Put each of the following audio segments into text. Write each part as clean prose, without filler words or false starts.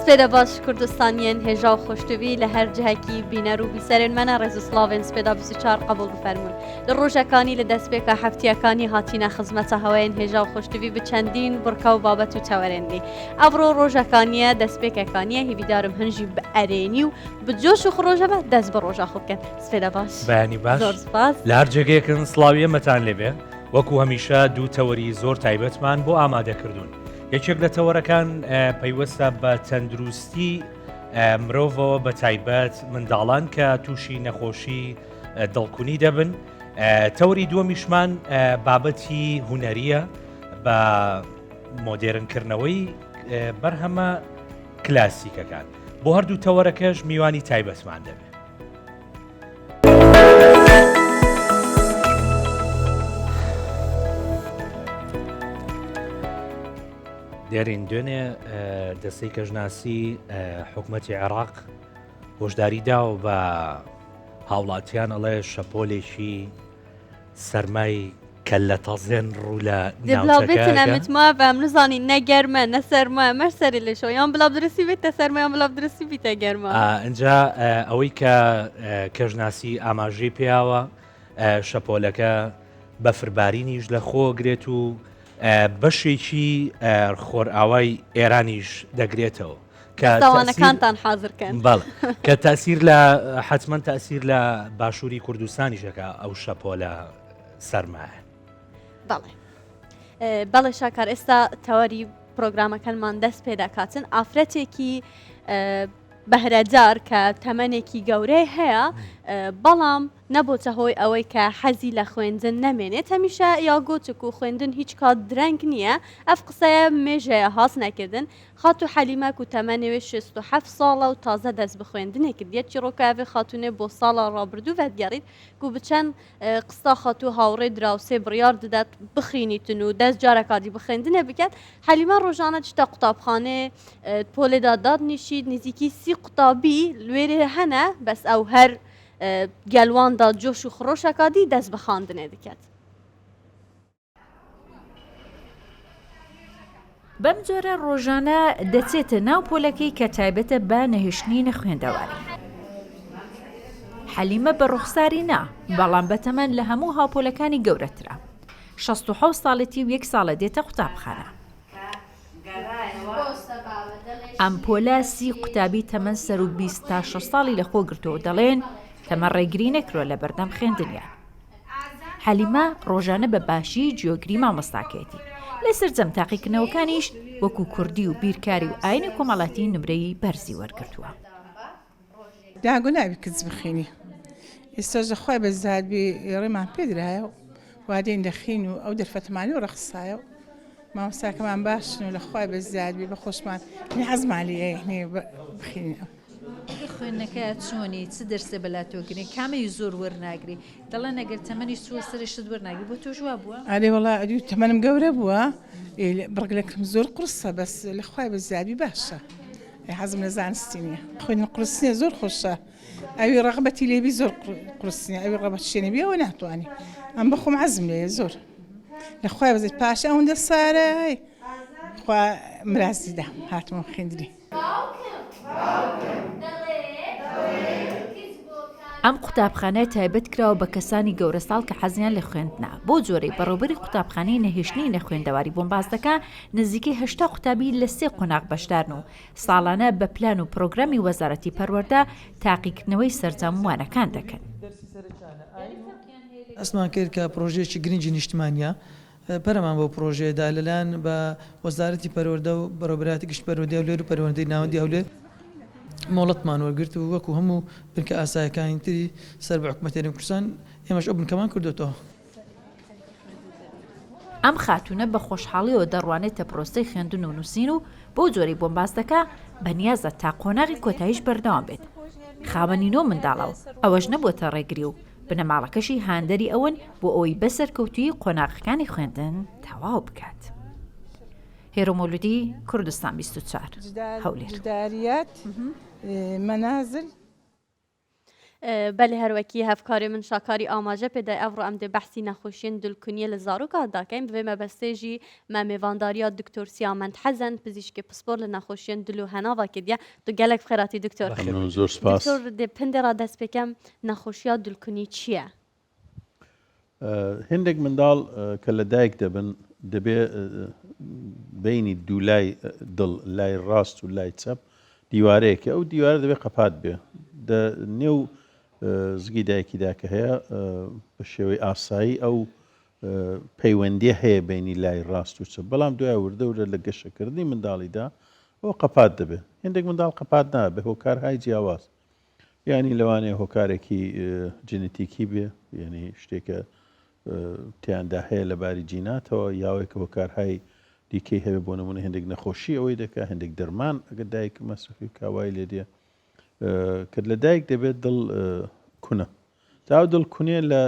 سپیده باش کردستانیان هجا و خوشتوی لهر جهکی بینر و بیسرین من رزوسلاوین سپیده 24 قبول بفرمون در روژکانی لدسپیک هفتیکانی هاتینا خدمت هواین هجا و خوشتوی به چندین برکه و بابت و تورندی افرو روژکانی دسپیکانی هیویدارم هنجی به ارینی و به جوش و خروجه به دست به روژا خوب کن سپیده باش بەیانی باش زۆر سپاس لە هەر جێگەیەکن سڵاویەمەتان لێبێ وەکو هەمیشە دوو تەوەری زۆر تایبەتمان بۆ ئامادەکردوون یەکێک لە تەوەرەکان پەیوەستە بە تەندروستی مرۆڤەوە بە تایبەت منداڵان کە تووشی نەخۆشی دڵکونی دەبن تەوەری دووەمیشمان بابەتی هونەریە بە مۆدێرنکردنەوەی بەرهەمە کلاسیکەکان بۆ هەردوو تەوەرەکەش میوانی تایبەتمان دەبێت دێرین دوێنێ دەستەی کەژناسی حکوومەتی عێراق هۆشداری دا و بە هاوڵاتیان ئەڵێ شەپۆلێکی سەرمای کەللە تەزێن ڕوو لە دبلابێتە متما بەم نزانی نەگەرمە نەسەرمە مەرسەری لە شۆیان بڵاو درستی بێتە سەرمایان بڵاو درستی بیتە گەرمە ئەجا ئەوەی کە کەژناسی ئاماژەی پێیاوە شەپۆلەکە بەفربارینیش لە خۆگرێت و بەشێکی خۆرئاوای ئێرانیش دەگرێتەوە کەوانەکانتان حاضرکەن بەڵ کە تاسیر لە حتمما تاسیر لە باشووری کوردستانیشەکە ئەو شەپۆلە سەرمایە بەڵێ بەڵێ شاکار ئێستا تەوەری پرۆگرامەکانمان دەست پێ دەکاتن ئافرەتێکی بەهرەجار کە تەمەنێکی گەورەی هەیە بەڵام نەبووتە هۆی ئەوەی کە حەزی لە خوێندن نەمێنێت هەمیشە یا گوتک و خوێندن هیچ کات درەنگ نییە ئەف قسەیە مێژەیە هاس نەکردن خات و حەلیمەک و تەمەنێوێ 67 ساڵە و تازە دەست بە خوێندنێ کردیە چیرۆکاوێ خاتونێ بۆ ساڵە ڕابردوو وەدگەڕیت و بچەند قستا خاتو هاوڕێ دراوسێ بڕیار دەدات بخینیتن و دەست جارەکاتی بخێندنێ بکات حەلیمە ڕۆژانە چتە قوتابخانێ پۆلێدا دادنیشید نزیکی 30 قوتابی لێرێ هەنە بەس ئەو هەر گەلواندا جۆش و خڕۆشەکادی دەست بە خواندنێ دەکات بەم جۆرە ڕۆژانە دەچێتە ناو پۆلەکەی کە تایبەتە بە نەهێشتنی خوێندەواری حەلیمە بە ڕوخساری نا بەڵام بەتەمەن لە هەموو هاوپۆلەکانی گەورەترە 67 ساڵەتی و 1 ساڵە دێتە قوتابخانە ئەم پۆلە 30 قوتابی تەمەن سەر و 20 تا 6 ساڵی لە خۆ گرتەوە دەڵێن تەمە ڕێگری نەکرۆ لە بەردەم خوێندنیان حەلیمە ڕۆژانە بە باشی جیۆگری مامۆستاکێتی لە سەرجەم تاقیکردنەوەکانیش وەکو کوردی و بیرکاری و ئاینی کۆمەڵاتی نمرەی بەرزی وەرگرتووە داگو ناوی کچ بخینی ئێستا خۆی بەزادبی ڕێمان پێدرایە و وادەین دەخین و ئەو دەرفەتمانی و ڕەخسایە و مامۆستاکەمان باشن و لە خۆی بەزادبی بە خۆشمان حەزمالی هەیە بخینەوە خوێندنەکە چۆنی چ دەرسێ بەلاتۆگرین کامەی زۆر وەرناگری دەڵێن ئەگەر تەمەنی سووە سەرشت وەرناگری بۆ تۆ جواب بووە؟ ئەرێ وەڵا ئەدوو تەمەنم گەورە بووە بڕگلەکەم زۆر قورسە بەس لە خۆی بەزادبی باشە حەزم لە زانستی نییە خوێندن قورسنیە زۆر خۆشە ئەوی ڕەغبەتی لێبی زۆر قورسنیە ئەوی ڕەبەت شوێنەبی ئەوە ناتوانانی ئەم بەخۆم حەزم لێ زۆر لە خۆی بەزێت پاشە ئەوەندە سارەی خوا مرازیدا هاتمەوە خوێندنی ئەم قوتابخانە تایبەت کراوە بە کەسانی گەورە ساڵ کە حەزیان لە خوێندنا بۆ جۆرەی بەڕێوەبەری قوتابخانەی نەهێشتنی نەخوێندەواری بۆمبازەکە نزیکەی 80 قوتابی لە 3 قۆناغ بەشدارن و ساڵانە بە پلان و پرۆگرامی وەزارەتی پەروەردە تاقیکردنەوەی سەرجەموانەکان دەکەن ئەسمان کرد کە پرۆژەیەکی گرنگی نیشتمانیە پەرەمان بۆ پرۆژەیەدا لەلایەن بە وەزارەتی پەروەردە و بەڕێوەبەری گشت پەروەردەی هەولێر و پەروەردەی ناوەندی هەولێر مۆڵەتمان وەرگرت و وەکو هەموو بنکە ئاسایەکانی تری سەر بە حکوومەتێنی کوردستان ئێمەش ئەو بنکەمان کردوێتەوە ئەم خاتونە بە خۆشحاڵیەوە دەڕوانێتە پرۆسەی خوێندن و نووسین و بۆ جۆرەی بۆمبازەکە بەنیازە تا قۆناغی کۆتاییش بەردەوام بێت خاوەنینۆ منداڵەوە ئەوەش نەبووتە ڕێگری و بنەماڵەکەشی هاندەری ئەوەن بۆ ئەوەی بەسەرکەوتوی قۆناغەکانی خوێندن تەواو بکات هێرۆمۆلودی کوردستان 24 هەولێر مەنازل بەێ هەروەکی هەفکاری من شاکاری ئاماژە پێدا ئەڤڕۆ ئەم دێ بەحسی نەخۆشیên دڵکونیە لە زارۆکە داکەین بێ مەبەستێژی مە میێڤانداریya دکتۆر سیامەند حەزەن پزیشکی پسپۆر لە نەخۆشیên دل و هەناوا کردە تو gelek خێراتی دکتۆر زۆر سپاس دکتۆر دێ پندێرا دەست پێکەم نەخۆشیya دولکونی چییە؟ هندێک منداڵ کە لە دایک دەبن دەبێ بینی دوو لای دڵ لای ڕاست و لای چەپ دیوارەیەکە ئەو دیوارە دەبێت قەپات بێ نێو زگی دایکیدا کە هەیە بە شێوەی ئاسایی ئەو پەیوەندی هەیە بینی لای ڕاست و چەپ بەڵام دوای وردە ورە لە گەشەکردنی منداڵیدا ئەوە قەپات دەبێت هندێک منداڵ قەپات نابێ هۆکارهای جیاواز یعنی لەوانەیە هۆکارێکی جنتیکی بێ یعنی شتێکە تیاندا هەیە لەباری جیناتەوە یاوەیەکە هۆکارهای دیکەی هەبێ بۆ نمونە هندێک نەخۆشی ئەوەی دەکات هەندێک دەرمان ئەگەر دایک مەسەفی کاوای لێ دێ کە لە دایک دەبێت دڵ کونە تا دڵ کونێ لە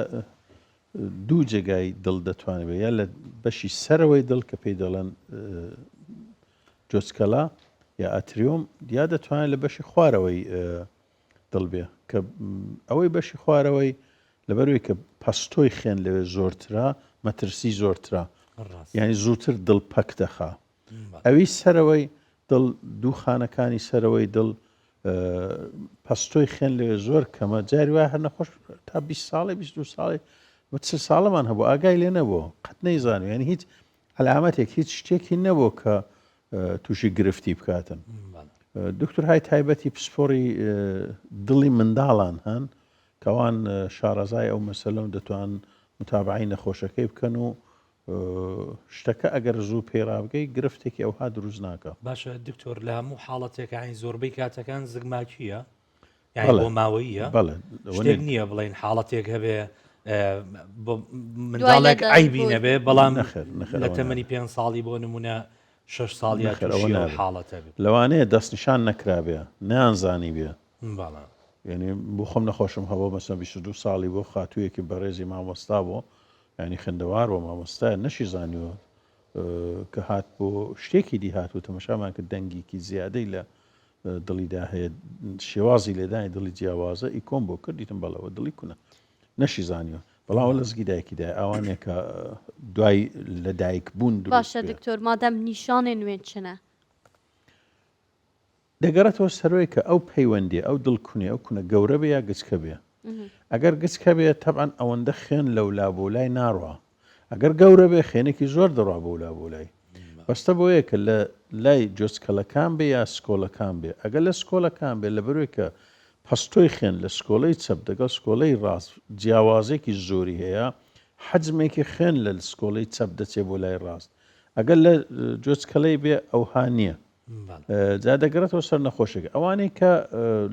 دوو جێگای دڵ دەتوانێت بێ یا لە بەشی سەرەوەی دڵ کە پێی دەڵێن جۆسکەلا یا ئەتریۆم یا دەتوانێت لە بەشی خوارەوەی دڵ بێ کە ئەوەی بەشی خوارەوەی لەبەروی کە پەستۆی خوێن لەوێ زۆرترا مەترسی زۆرترا یعنی زووتر دڵ پەک دەخا ئەوی سەرەوەی دڵ دوو خانەکانی سەرەوەی دڵ پەستۆی خوێن لەوێ زۆر کەمە جاری وای هەر نەخۆش تا 20 ساڵی 22 ساڵی 30 ساڵەمان هەبوو ئاگای لێ نەبووە قەت نەیزانێ یعنی هیچ علامەتێک هیچ شتێکی نەبوو کە تووشی گرفتی بکاتن دکتۆر های تایبەتی پسپۆری دڵی منداڵان هەن کەوان شارەزای ئەو مەسەلەم دەتوان متابعی نەخۆشەکەی بکەن و شتەکە ئەگەر زوو پێڕابگەی گرفتێکی ئەوها دروست ناکە باشە دکتۆر لە هەموو حاڵەتێک ئاین زۆربەی کاتەکان زگماکیە یعنی بۆ ماوەیە شتێک نییە بڵێن حاڵەتێک هەبێ منداڵێک عیبی نەبێ بەڵام لە تەمەنی 5 ساڵی بۆ نمونە 6 ساڵی حاڵەتە لەوانەیە دەستنیشان نەکرابێ نیانزانی بێ باڵا یعنی بۆ خۆم نەخۆشم هەبوو مەسەن 22 ساڵی بۆ خاتوویەکی بەڕێزی مامۆستا بۆ ینی خوێندەوار و مامۆستای نەشی زانیوە کە هات بۆ شتێکی دی هات و تەمەشامان کە دەنگێکی زیادەی لە دڵیدا هەیە شێوازی لێدانی دڵی جیاوازە ئیکۆم بۆ کردیتم بەڵەوە دڵی کونە نەشی زانیوە بەڵام لەزگی دایکیدا ئەوانێک کە دوای لە دایک بوون باشە دکتۆر مادەم نیشانێ نوێن چنە دەگەڕێتەوە سەرۆی کە ئەو پەیوەندی ئەو دڵکونی ئەو کونە گەورە بێ یا گچکە بێ ئەگەر گچکە بێ تەبعەن ئەوەندە خوێن لەولا بۆ لای ناڕوە ئەگەر گەورە بێ خوێنێکی زۆر دەڕوا بۆلا بۆ لای بەستە بۆیە کە لە لای جۆچکەلەکان بێ یا سکۆلەکان بێ ئەگەر لە سکۆلەکان بێ لەبەروی کە پەستۆی خوێن لە سکۆلەی چەپ دەگەڵ سکۆلەی ڕاست جیاوازێکی زۆری هەیە حەجمێکی خوێن لە سکۆلەی چەپ دەچێت بۆ لای ڕاست ئەگەر لە جۆچکەلەی بێ ئەوها نییە جا دەگەڕێتەوە سەر نەخۆشێک ئەوانەی کە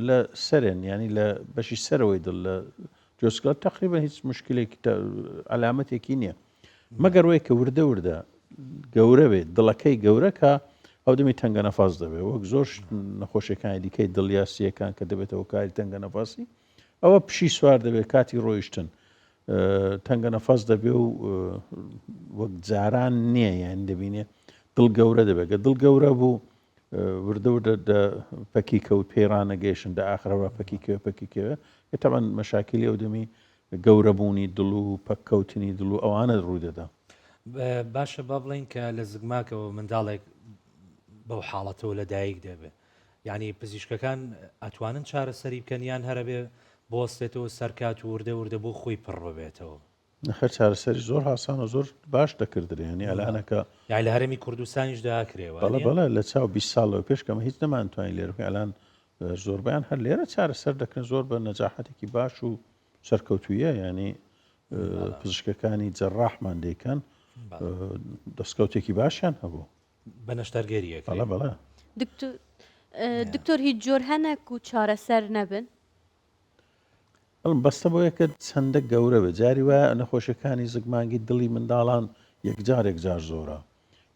لە سەرێن ینی لە بەشی سەرەوەی دڵ لە جۆسکەل تقریبا هیچ مشکلێکی علامەتێکی نییە مەگەر وەی کە وردە وردە گەورە بێت دڵەکەی گەورەکە ئەو دەمی تەنگە نەفاس دەبێت وەک زۆر نەخۆشیەکانی دیکەی دڵیاسیەکان کە دەبێتەوە کاری تەنگە نەفاسی ئەوە پشی سوار دەبێت کاتی ڕۆیشتن تەنگە نەفاس دەبێ و وەک جاران نییە یان دەبینێ دڵ گەورە دەبێت کە دڵ گەورە بوو وردە وردە پەکی کەوت پەیڕانە گەیشتن دە ئاخرەوە پەکیکەوە کە تەمان مەشاکلی ئەو دەمی گەورە بوونی دڵ و پەککەوتنی دڵ و ئەوانە ڕوویدەدا باشە با بڵین کە لە زگماکەوە منداڵێک بەو حاڵەتەوە لە دایک دەبێت یعنی پزیشکەکان ئەتوانن چارەسەری بکەنیان هەرە بێ بۆستێتەوە سەرکات و وردە بۆ خۆی پڕ بێتەوە نەخەر چارەسەری زۆر هاسان و زۆر باش دەکردرێنی ئەلانەکە یای لە هەرمی کوردستانیش داکرێەوە بەڵە لە چاو 20 ساڵەوە پێشکەمە هیچ نەمانتوانین لێرەکە ئەلان زۆربیان هەر لێرە چارەسەر دەکەن زۆر بە نەجاحەتێکی باش و سەرکەوتویە ینی پزیشکەکانی جەڕاحمان دەیکەن دەستکەوتێکی باشیان هەبوو بە نەشتەرگەریەک بەڵە دکتۆر هیچ جۆر هەنێک و چارەسەر نەبن بەستە بۆ یەکە چەندە گەورە بە جاری وایە نەخۆشیەکانی زگمانگی دڵی منداڵان یەکجارێک جار زۆرە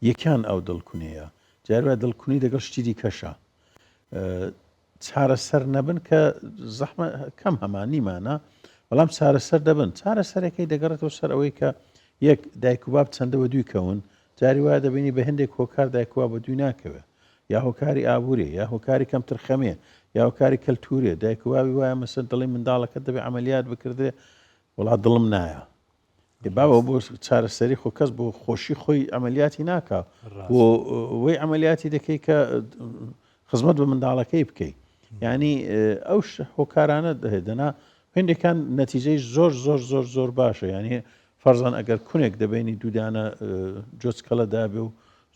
یەکیان ئەو دڵکونەیە جاری وایە دڵکونی دەگەڵ شتی دیکەشە چارەسەر نەبن کە زەحمە کەم هەمانیمانە بەڵام چارەسەر دەبن چارەسەرەکەی دەگەڕێتەوە سەر ئەوەی کە یەک دایک و باب چەندەوە دووی کەون جاری وایە دەبینی بە هەندێک هۆکار دایک و باب بە دووی ناکەوێت یا هۆکاری ئابوورێ یا هۆکاری کەم ترخەمێ یا هۆکاری کەلتورێ دایکواوی وایە مەسەر دڵی منداڵەکە دەبێ عملیات بکردێ وڵات دڵم نایە باوە بۆ چارەسەری خۆ کەس بۆ خۆشی خۆی عملیاتی ناکە بۆ وەی عملیاتی دەکەی کە خزمەت بە منداڵەکەی بکەیت یعنی ئەو هۆکارانە دەنا هەندێکان نەتیجەی زۆر زۆر زۆر زۆر باشە ینی فەرزان ئەگەر کونێک دەبێنی دوودانە جۆچکەڵە دابێ و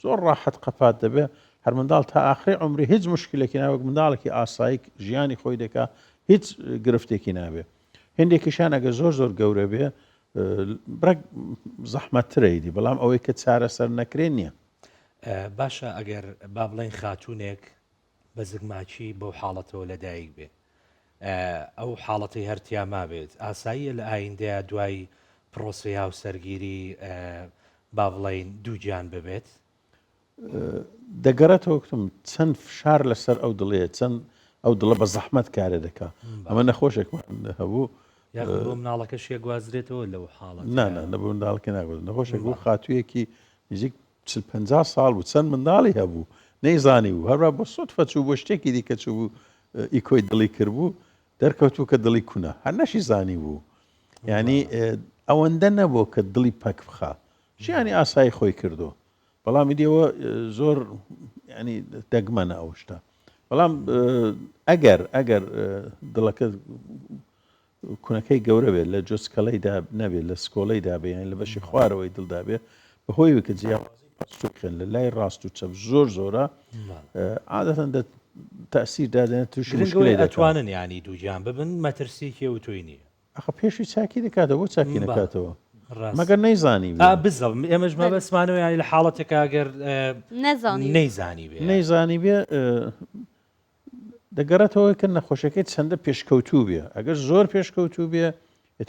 زۆر ڕاحەت قەپات دەبێ هەر منداڵ تا ئاخری عمری هیچ مشکلێکی ناوەک منداڵێکی ئاسایی ژیانی خۆی دەکا هیچ گرفتێکی نابێ هەندێکیشان ئەگەر زۆر زۆر گەورە بێ بڕێک زەحمەتترەیدی بەڵام ئەوەی کە چارەسەر نەکرێن نییە باشە ئەگەر با بڵێن خاتوونێک بە زگماچی بەو حاڵەتەوە لەدایک بێ ئەو حاڵەتی هەرتیاما بێت ئاساییە لە ئایندەیە دوای پرۆسەیا و سەرگیری با بڵێن دووجیان ببێت دەگەڕێتەوە وەکتم چەند فشار لەسەر ئەو دڵەیە چەند ئەو دڵە بە زەحمەت کارە دەکا ئەمە نەخۆشێکمان هەبوو بۆ مناڵەکە شێ گوازرێتەوە لەو حاڵەت نەبوو منداڵکی ناگوت نەخۆشێک بوو خاتوویەکی نزیک 50 ساڵ بوو چەند منداڵی هەبوو نەیزانی بوو هەروە بە سوتفە چوو بۆ شتێکی دیکە چوو بوو ئیکۆی دڵی کردبوو دەرکەوتوو کە دڵی کوونە هەر نەشی زانی بوو ینی ئەوەندە نەبوو کە دڵی پەک بخە ژیانی ئاسایی خۆی کردو بەڵامی دیەوە زۆر ینی دەگمەنە ئەو شتە بەڵام ئەگەر دڵەکە کوونەکەی گەورە بێت لە جۆچکەڵەیدا نەبێت لە سکۆڵەی دابێ یان لە بەشی خوارەوەی دڵدابێ بەهۆی کە جیاوازیخێن لە لای ڕاست و چەپ زۆر زۆرە عادەتەن تەسیر دادێنێت تووشی مشکلەی دەتوانن ینی دووجیان ببن مەترسیکێ و توی نییە ئەخە پێشی چاکی دەکاتەوە بۆ چاکی نەکاتەوە مەگەر نەیزانی بزڵ ئێمەش مەبەسمانەوە ینی لە حاڵەتێکە ئەگەر نەیزانی بێ دەگەڕێتەوە کە نەخۆشەکەی چەندە پێشکەوتوو بێ ئەگەر زۆر پێشکەوتوو بێ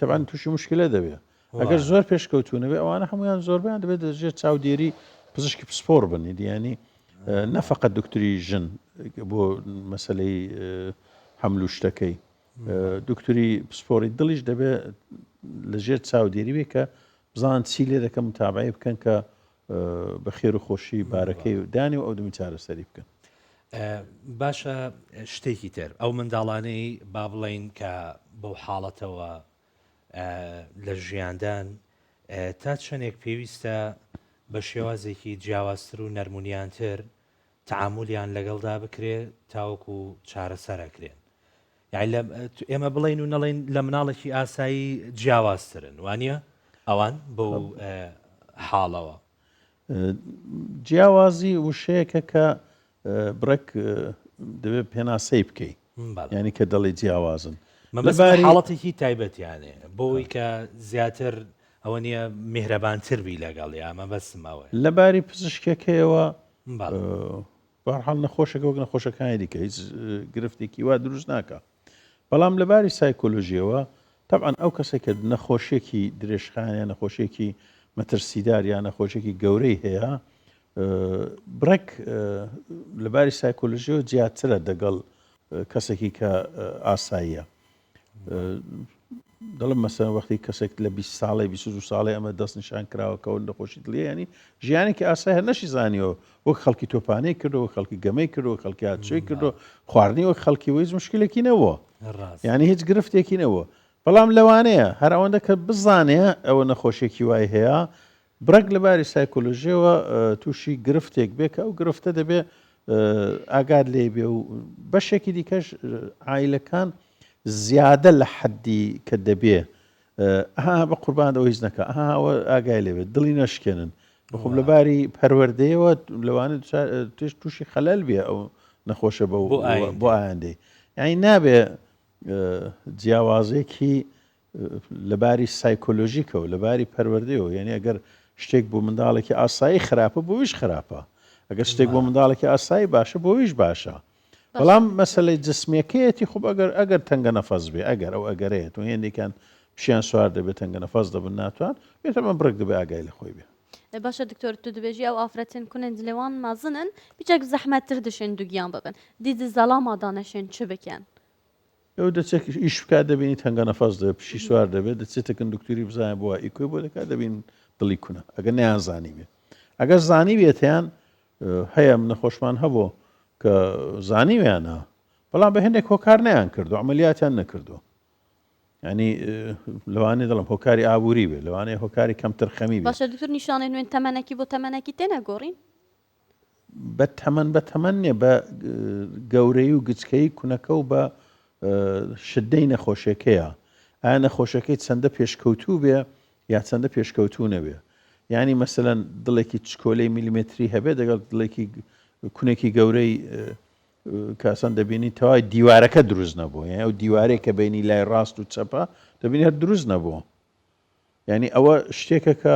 تەبان تووشی مشکلە دەبێت ئەگەر زۆر پێشکەوتوو نەبێ ئەوانە هەمویان زۆربیان دەبێت دەژێت چاودێری پزیشکی پسپۆر بنی دیانی نەفقەت دکتوری ژن بۆ مەسلەی حەمل و شتەکەی دکتوری پسپۆری دڵیش دەبێت لەژێر چاودێری بێ کە بزان چی لێ دەکەم متابعی بکەن کە بە خێر و خۆشی بارەکەی دانی و ئەو دمی چارەسەری بکەن باشە شتێکی تر ئەو منداڵانەی با بڵێن کە بەو حاڵەتەوە لە ژیاندان تا چەندێک پێویستە بە شێوازێکی جیاوازتر و نەرمونیانتر تعاملیان لەگەڵدا بکرێت تاوەکو چارەسەرەکرێن یعنی ئێمە بڵین و نەڵێن لە مناڵێکی ئاسایی جیاوازترن وانە ئەوان بۆ حاڵەوە جیاوازی وشەیەکە کە بڕێک دەبێت پێناسەی بکەیت ینی کە دڵی جیاوازن حاڵەتێکی تایبەتیانێ بۆی کە زیاتر ئەوە نییە میهرەبانتربی لەگەڵ ئەمە بەسمەوە لەباری پزیشکەکەیەوە بەهەرحاڵ نەخۆشەکە وەک نەخۆشەکانی دیکە هیچ گرفتێکی وا دروست ناکە بەڵام لەباری سایکۆلۆژیەوە طبعاً ئەو کەسێک کە نەخۆشیێکی درێژخانیان نەخۆشیێکی مەترسیدار یان نەخۆشیێکی گەورەی هەیە بڕێک لەباری سایکۆلۆژیەوە جیاترە دەگەڵ کەسێکی کە ئاساییە دەڵم مەسەن وەختی کەسێک لە 20 ساڵی 22 ساڵی ئەمە دەست نیشان کراوەکەەوە نەخۆشی دڵی ینی ژیانێکی ئاسای هەر نەشی زانیەوە وەک خەڵکی تۆپانەی کردەوە خەڵکی گەمەی کردەوە خەڵکی هاتچۆی کردو خواردنی وەک خەڵکی وەیز مشکلێکی نەوە ینی هیچ گرفتێکی نەوە بەڵام لەوانەیە هەر ئەوەندە کە بزانێ ئەوە نەخۆشیێکی وای هەیە بڕێک لەباری سایکۆلۆژیەوە تووشی گرفتێک بێ کە ئەو گرفتە دەبێ ئاگاد لێ بێ و بەشێکی دیکەش عائیلەکان زیادە لە حەدی کە دەبێ بە قوربانەوە هیچ نەکە ئەوە ئاگای لێبێت دڵی نەشکێنن بخۆم لەباری پەروەردەیەوە لەوانێت تووشی خەلەل بێ ئەو نەخۆشە بۆ ئایندەی یعنی نابێ جیاوازێکی لەباری سایکۆلۆژیکە و لەباری پەروەردەیەوە یعنی ئەگەر شتێک بۆ منداڵێکی ئاسایی خراپە بۆیش خراپە ئەگەر شتێک بۆ منداڵێکی ئاسایی باشە بۆیش باشە بەڵام مەسلەی جسمەکەیەتی خۆ ئەگەر تەنگە نەفەس بێ ئەگەر ئەو ئەگەرێت و هێندێکان پیشیان سوار دەبێت تەنگە نەفەس دەبن ناتوان بێتەمە بڕێک دەبێ ئاگای لە خۆی بێ باشە دکتۆر تو دەبێژی ئەو ئافرەتن کونن لێوان مازنن بیچێک زەحمەتتر دەشێن دووگیان ببن دیدی زەڵامادانەشێن چ بکەن ئەو دەچێت ئیش بکات دەبینی تەنگە نەفەس دەبێت پشی سوار دەبێت دەچێتەکەن دکتوری بزانێ بۆ ئیکۆی بۆ دەکات دەبین دڵی کوونە ئەگەر نیان زانی بێت ئەگەر زانی بێتیان هەیە نەخۆشمان هەبوو کە زانیویانە بەڵام بە هێندێک هۆکار نیان کردو عملیاتیان نەکردو ینی لەوانەیە دەڵم هۆکاری ئابووری بێ لەوانەیە هۆکاری کەمتر خەمی بێ باشە دکتۆر نیشانەی نوێن تەمەنێکی بۆ تەمەنێکی تێنەگۆڕین بە تەمەن نیە بە گەورەی و گچکەی کوونەکە و بە شدەی نەخۆشیەکەیە ئایا نەخۆشەکەی چەندە پێشکەوتوو بێ یا چەندە پێشکەوتوو نەبێ ینی مەسەلەن دڵێکی چکۆلەی میلیمتری هەبێ دەگەڵ دڵێکی کونێکی گەورەی کاسان دەبینی تەواوی دیوارەکە دروست نەبووە یعنی ئەو دیوارێک کە بینی لای ڕاست و چەپە دەبینی هەر دروست نەبووە ینی ئەوە شتێکە کە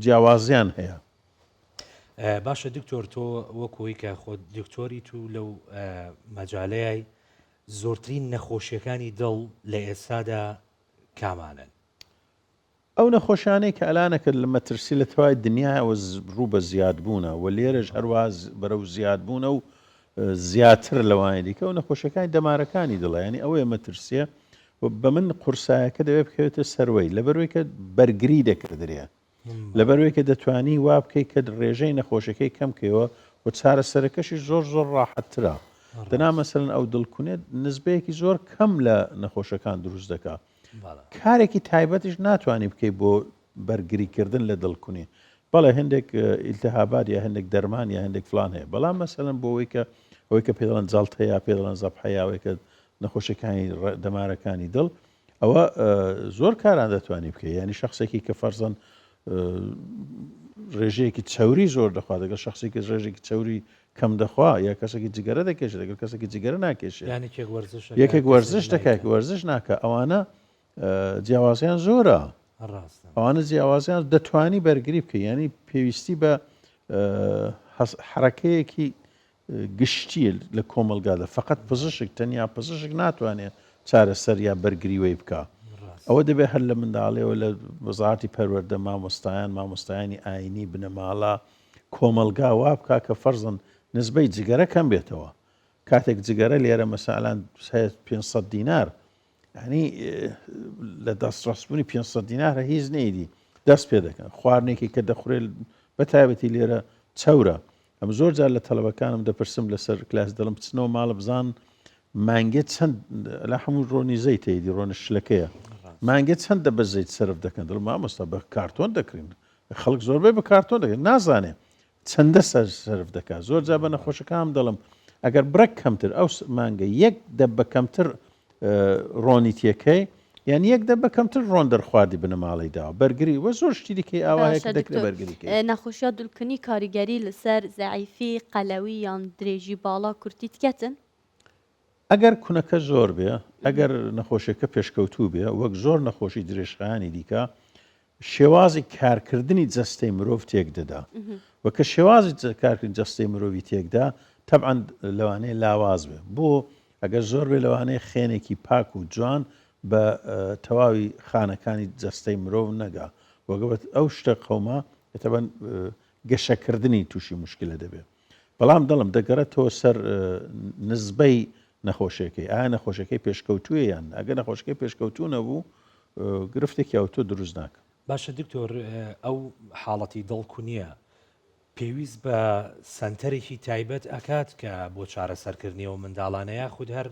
جیاوازیان هەیە باشە دکتۆر تۆ وەکوی کە خۆ دکتۆری تو لەو مەجالەیە زۆرترین نەخۆشیەکانی دڵ لە ئێستادا کامانن ئەو نەخۆشانەی کە ئەلانەکرد لە مەترسی لە توای دنیاەوە ڕوو بە زیادبوونە و لێرەش هەروە بەرەو زیادبوونە و زیاتر لەوانە دیکە و نەخۆشیەکانی دەمارەکانی دڵیانی ئەوەیە مەترسیە و بە من قورسایەکە دەوێت بکەوێتە سەروەی لەبەروەی کە بەرگری دەکردرێ لەبەروەی کە دەتوانی وا بکەیت کە ڕێژەی نەخۆشەکەی کەمکەوە و چارەسەرەکەشی زۆر ڕاحەتترە دەنا مەسەرن ئەو دڵکونێت نزبەیەکی زۆر کەم لە نەخۆشەکان دروست دەکات کارێکی تایبەتیش ناتوانانی بکەیت بۆ بەرگریکردن لە دڵکونی بەڵێ هەندێک ئیلتهابات یا هەندێک دەرمان یا هەندێک فلان هەیە بەڵام مەسەلەن بۆ ئەوەی کە پێدەڵەن جاڵت هەیە پێدەڵەن زەبحەیەوەی کە نەخۆشیەکانی دەمارەکانی دڵ ئەوە زۆر کاران دەتوانانی بکەیت ینی شخصێکی کە فەرزەن ڕێژەیەکی چاوری زۆر دەخوا دەگەڵ شخصێکی ڕێژێکی چاوری کەم دەخوا یا کەسێکی جگەرە دەکێشێت دەگەڵ کەسێکی جگەرە ناکێشێت یەکێک وەرزش دەکات وەرزش ناکە ئەوانە جیاوازیان زۆرە ئەوانە جیاوازیان دەتوانی بەرگری بکە ینی پێویستی بە حرەکەیەکی گشتی لە کۆمەلگادا فقط پزیشک تەنیا پزیشک ناتوانێت چارەسەر یا بەرگریوەی بکە ئەوە دەبێت هەر لە منداڵێەوە لە وەزارەتی پەروەردە مامۆستایانی ئاینی بنەماڵە کۆمەلگا وا بکە کە فەرزن نسبەی جگەرە کەم بێتەوە کاتێک جگەرە لێرە مەسەلەن 500 دینار ینی لە دەستڕاستبوونی 500 دینارە هیچ نەیدی دەست پێ دەکەن خواردنێکی کە دەخورێت بە تایبەتی لێرە چەورە ئەم زۆر جار لە تەلەبەکانم دەپرسم لەسەر کلاس دەڵم بچنەوە ماڵە بزان مانگێت چەند لە هەموو ڕۆنی زەی تێیدی ڕۆنە شلەکەیە مانگێت چەندە بە زەیت سرف دەکەن دڵ مامۆستا بە کارتۆن دەکرین خەڵک زۆربەی بە کارتۆن دەکەن نازانێ چەندە سرف دەکات زۆر جا بە نەخۆشەکانم دەڵم ئەگەر برەک کەمتر ئەو مانگە یەک دە بە کەمتر ڕۆنی تێکەی یان یەک دە بە کەمتر ڕۆن دەرخواردی بنەماڵیدا بەرگری وە زۆر شتی دیکەی ئاوایەک دەکرێت بەرگریکەی نەخۆشیە دولکنی کاریگەری لەسەر زەعیفی قەلەوی یان درێژی باڵا کورتی تکەتن ئەگەر کوونەکە زۆر بێ ئەگەر نەخۆشیەکە پێشکەوتوو بێ وەک زۆر نەخۆشی درێژخایانی دیکە شێوازی کارکردنی جەستەی مرۆڤ تێک دەدا وە کە شێوازی کارکردنی جەستەی مرۆڤی تێکدا تەبعەن لەوانەیە لاواز بێ بۆ ئەگەر زۆر بێ لەوانەیە خێنێکی پاک و جوان بە تەواوی خانەکانی جەستەی مرۆڤ نەگا وەگەبێت ئەو شتە قەوما تەبەن گەشەکردنی تووشی مشکلە دەبێت بەڵام دەڵم دەگەڕێتەوە سەر نزبەی نەخۆشیەکەی ئایا نەخۆشیەکەی پێشکەوتووە یان ئەگەر نەخۆشیەکەی پێشکەوتوو نەبوو گرفتێکی ئەوتۆ دروست ناکە باشە دکتۆر ئەو حاڵەتی دڵکوونیە پێویست بە سنتەرێکی تایبەت ئەکات کە بۆ چارەسەرکردنیەوە منداڵانەیە خود هەر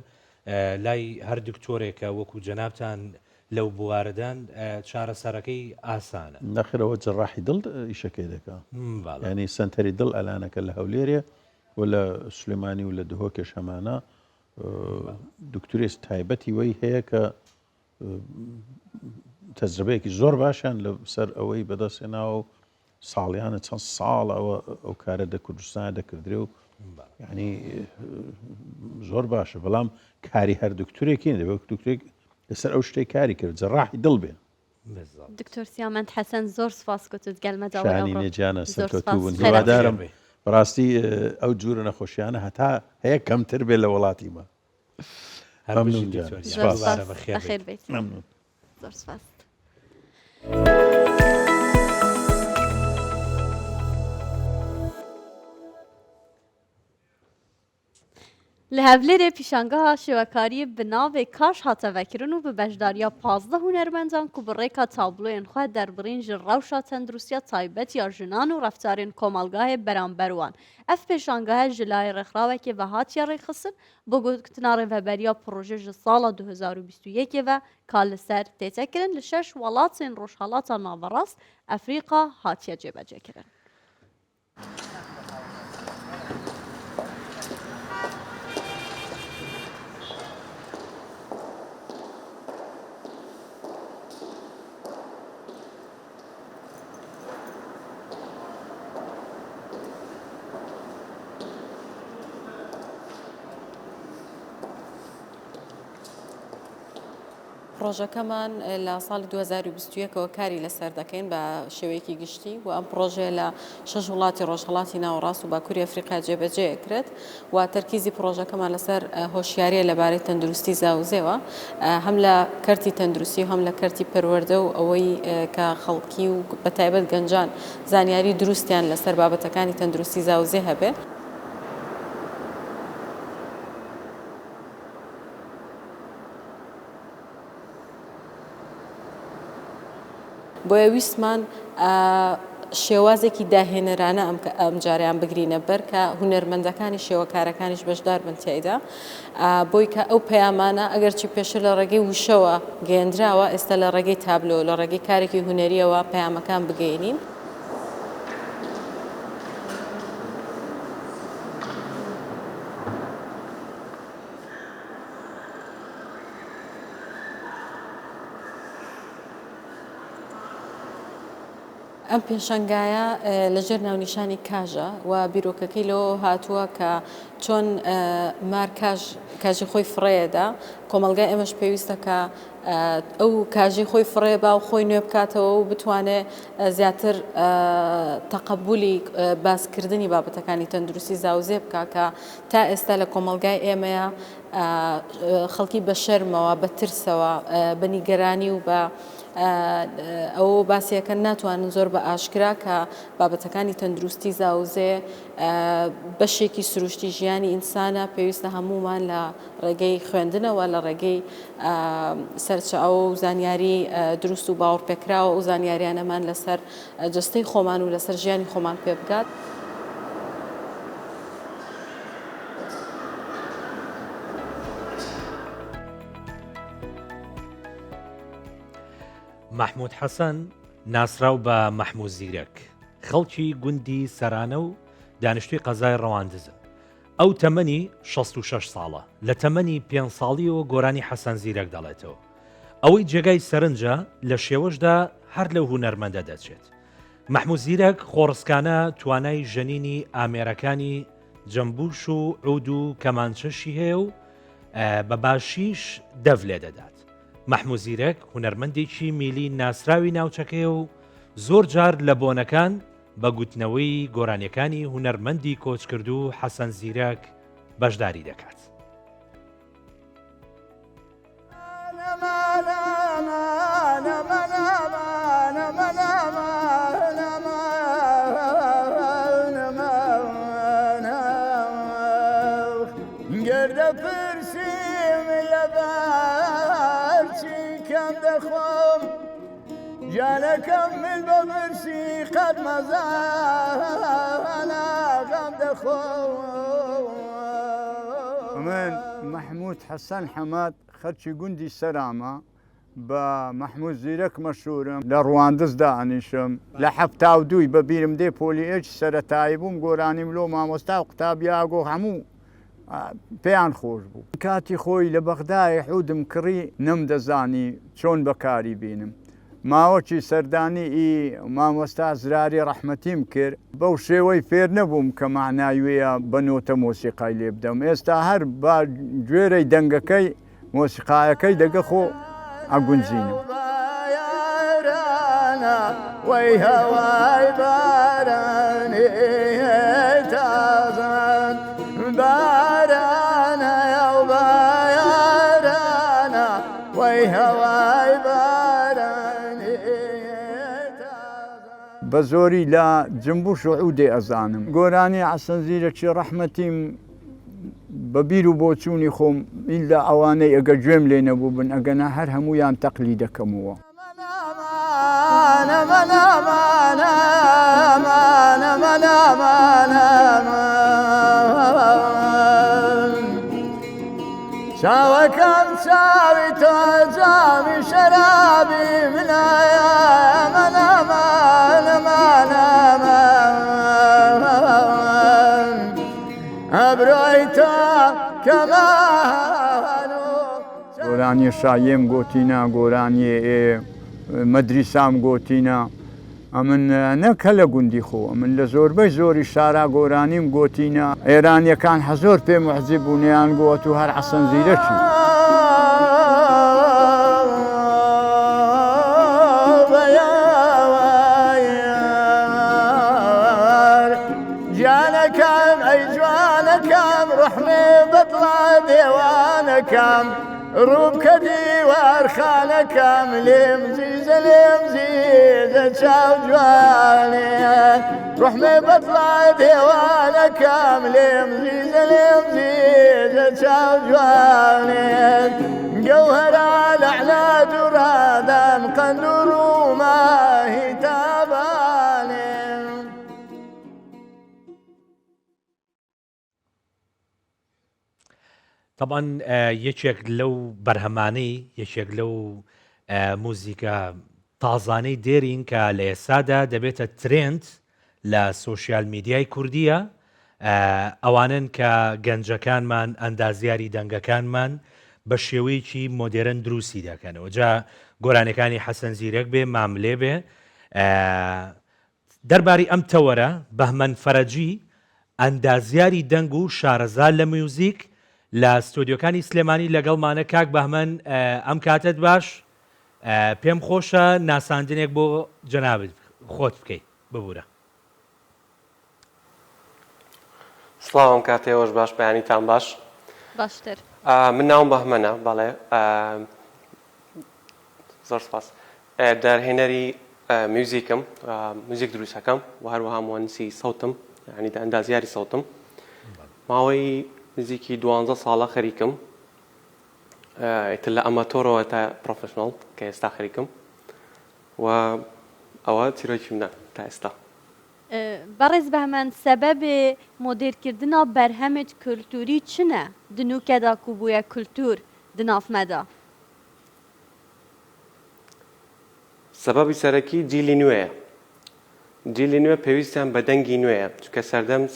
لای هەر دکتۆرێکە وەکو جەنابتان لەو بوارەدان چارەسەرەکەی ئاسانە نەخرەوە جەڕاحی دڵ ئیشەکەی دەکا ینی سنتەری دڵ ئەلانەکە لە هەولێرێ و لە سلێمانی و لە دهۆکێش هەمانە دکتۆرێس تایبەتی وەی هەیە کە تەجربەیەکی زۆر باشیان لە سەر ئەوەی بەدەستێناوە و ساڵیانە چەند ساڵ ئەو کارە دە کوردستان دەکردرێ و یعنی زۆر باشە بەڵام کاری هەر دکتۆرێکی دەبێت دکتۆرێک لەسەر ئەو شتێک کاری کرد جەڕاحی دڵ بێ دکتۆر سیامەند حەسەن زۆر سپاس کۆتت گەلمەداوای نێجانە سەرکەوتوو بوون هیوادارم بەڕاستی ئەو جوورە نەخۆشیانە هەتا هەیە کەمتر بێت لە وڵاتی مە خێر بێت زۆر سپاس Li Hevlêrê pîşangeha şêwekariyê bi navê Kaş hate vekirin û bi beşdariya 15 hunermendan ku bi rêka tabloyên xwe derbirîn ji rewşa tenduristiya taybet ya jinan û reftarên komelgahê beramber wan. Ev pêşangehe ji layê rêxrawekê ve hatiye rêxistin bo gotina rêveberiya proje ji sala 2021 ve ka li ser têtekirin li 6 welatên Rojhilatê Naverast Efrîqa hatiye cêbecêkirin. پرۆژەکەمان لە ساڵی 2021ەوە کاری لەسەر دەکەین بە شێوەیەکی گشتی و ئەم پرۆژێ لە 6 وڵاتی ڕۆژهەڵاتی ناوەڕاست و باکووری ئەفریقا جێبەجێکرێت و تەرکیزی پرۆژەکەمان لەسەر هۆشیاریە لەبارەی تەندروستی زاوزێوە هەم لە کەرتی تەندروستی و هەم لە کەرتی پەروەردە و ئەوەی کە خەڵکی و بەتایبەت گەنجان زانیاری دروستیان لەسەر بابەتەکانی تەندروستی زاوزێ هەبێت. بۆیە ویستمان شێوازێکی داهێنەرانە ئەم جاریان بگرینە بەر کە هونەرمەندەکانی شێوەکارەکانیش بەشدار بن تێیدا بۆی کە ئەو پەیامانە ئەگەرچی پێشتر لە ڕێگەی وشەوە گەیەندراوە ئێستا لە ڕێگەی تابلۆ لە ڕێگەی کارێکی هونەریەوە پەیامەکان بگەینین. ئەم پێشەنگایە لەژێر ناونیشانی کاژە و بیرۆکەکەی لەوە هاتووە کە چۆن کاژی خۆی فڕێدا کۆمەلگای ئێمەش پێویستە کە ئەو کاژی خۆی فڕێ با و خۆی نوێ بکاتەوە و بتوانێت زیاتر تەقەبولی باسکردنی بابەتەکانی تەندروستی زاوزێ بکە کە تا ئێستا لە کۆمەلگای ئێمەیە خەڵکی بە شەرمەوە بە ترسەوە بە نیگەرانی و بە ئەو باسیەکە ناتوانن زۆر بە ئاشکرا کە بابەتەکانی تەندروستی زاوزێ بەشێکی سروشتی ژیانی ئینسانە پێویستە هەمومان لە ڕێگەی خوێندنەوە لە ڕێگەی سەرچاو و زانیاری دروست و باوەڕپێکراوە و زانیاریانەمان لەسەر جستەی خۆمان و لەسەر ژیانی خۆمان پێ بگات. محمود حەسەن ناسراو بە مەحموود زیرەک خەڵکی گوندی سەرانە و دانیشتوی قەزای ڕەواندزە. ئەو تەمەنی 66 ساڵە لە تەمەنی 5 ساڵیەوە گۆرانی حەسەن زیرەک دەڵێتەوە. ئەوەی جێگای سەرنجە لە شێوەشدا هەر لەو هونەرمەندە دەچێت. مەحموود زیرەک خۆڕسکانە توانای ژەنینی ئامێرەکانی جەمبوش و عود و کەمانچەشی هەیە و بە باشیش دەڤ لێ دەدات. مەحموود زیرەک هونەرمەندێکی میلی ناسراوی ناوچەکەی و زۆر جار لە بۆنەکان بە گوتنەوەی گۆرانیەکانی هونەرمەندی کۆچکرد و حەسەن زیرەک بەشداری دەکات. جانەکەم من بە مرسی قەت مەزانە غەم دەخۆم. من محمود حەسەن حەمەد خەرچی گوندی سەرامە بە محمود زیرەک مەشهورم لە ڕواندزدا ئەنیشم لە 72 بە بیرم دێ پۆلیئێج سەرەتایی بووم گۆرانیم لۆ مامۆستا و قوتابیاگۆ هەموو پێیان خۆش بوو. کاتی خۆی لە بەغدای حودم کڕی نەمدەزانی چۆن بەکاری بینم. ماوەکی سەردانی مامۆستا زراری ڕەحمەتیم کرد بەو شێوەی فێر نەبووم کە معناویە بە نۆتە مۆسیقای لێ بدەم. ئێستا هەر بە گوێرەی دەنگەکەی مۆسیقایەکەی دەگە خۆ ئەگونجینم. وەی هەوای بارانێ تازان بارانە و بارانە وەی هەوای بە زۆری لە جمبوش و عودێ ئەزانم. گۆرانی حەسەن زیرەکی ڕەحمەتیم بەبیر و بۆچوونی خۆم ئیلا ئەوانەی ئەگە گوێم لێ نەبوو بن ئەگەنا هەر هەمویان تەقلی دەکەمەوە. چاوەکەم چاوی تۆ جامی شەرابی منایە ئەبرۆی تۆ کەمان گۆرانی شایێم گۆتینە گۆرانی مەدریسام گۆتینە ئەمن نەکە لە گوندی خۆ من لە زۆربەی زۆری شارا گۆرانیم گۆتینە ئێرانیەکان حەزۆر پێ محزیب بوونیان گوت و هەر حەسەن زیرەکی جانەکەم ئەی جوانەکەم ڕحمێ بەدڵا دێوانەکەم ڕووبکە دیوارخانەکەم لێم زیزە چاو جوانێ ڕحمێ بەدڵا دێوانەکەم لێم زیزە چاو جوانێ گەوهەرا لەعلا دوورادان قەند و ڕووماهی تابانێ. طبعا یەکێک لەو بەرهەمانەی یەکێک لەو موزیکە تازانەی دێرین کە لە ئێسادا دەبێتە ترند لە سۆشیال میدیای کوردیە ئەوانن کە گەنجەکانمان ئەندازیاری دەنگەکانمان بە شێوەیەکی مۆدێرن دروستی دەکەنەوە جا گۆرانەکانی حەسەن زیرەک بێ ماملێ بێ دەرباری ئەم تەوەرە بەهمەن فەرەجی ئەندازیاری دەنگ و شارەزا لە میوزیک لە ستۆدیۆکانی سلێمانی لەگەڵمانە کاک بەهمەن ئەم کاتت باش پێم خۆشە ناساندنێک بۆ جەنابەت خۆت بکەیت ببوورە. سڵاوم کاتێوەش باش بەیانیتان باش باشتر من ناوم بەهمەنە بەڵێ زۆر سپاس دەرهێنەری میوزیکم موزیک دروستەکەم و هەروەها مهندسی سەوتم یعنی ئەندازیاری سەوتم ماوەی نزیکی 12 ساڵە خەریکم لە ئەماتۆرەوە تا پرۆفشناڵ کە ئێستا خەریکم و ئەوە چیرۆکی منە تا ئێستا. بەڕێز بەهمەن سەبەبێ مۆدێرکردنا بەرهەمێت کولتوری چنە دنوکەدا کو بووە کولتور دنافمەدا؟ سەبەبی سەرەکی جیلی نوێیە. جیلی نوێ پێویستیان بە دەنگی نوێیە چونکە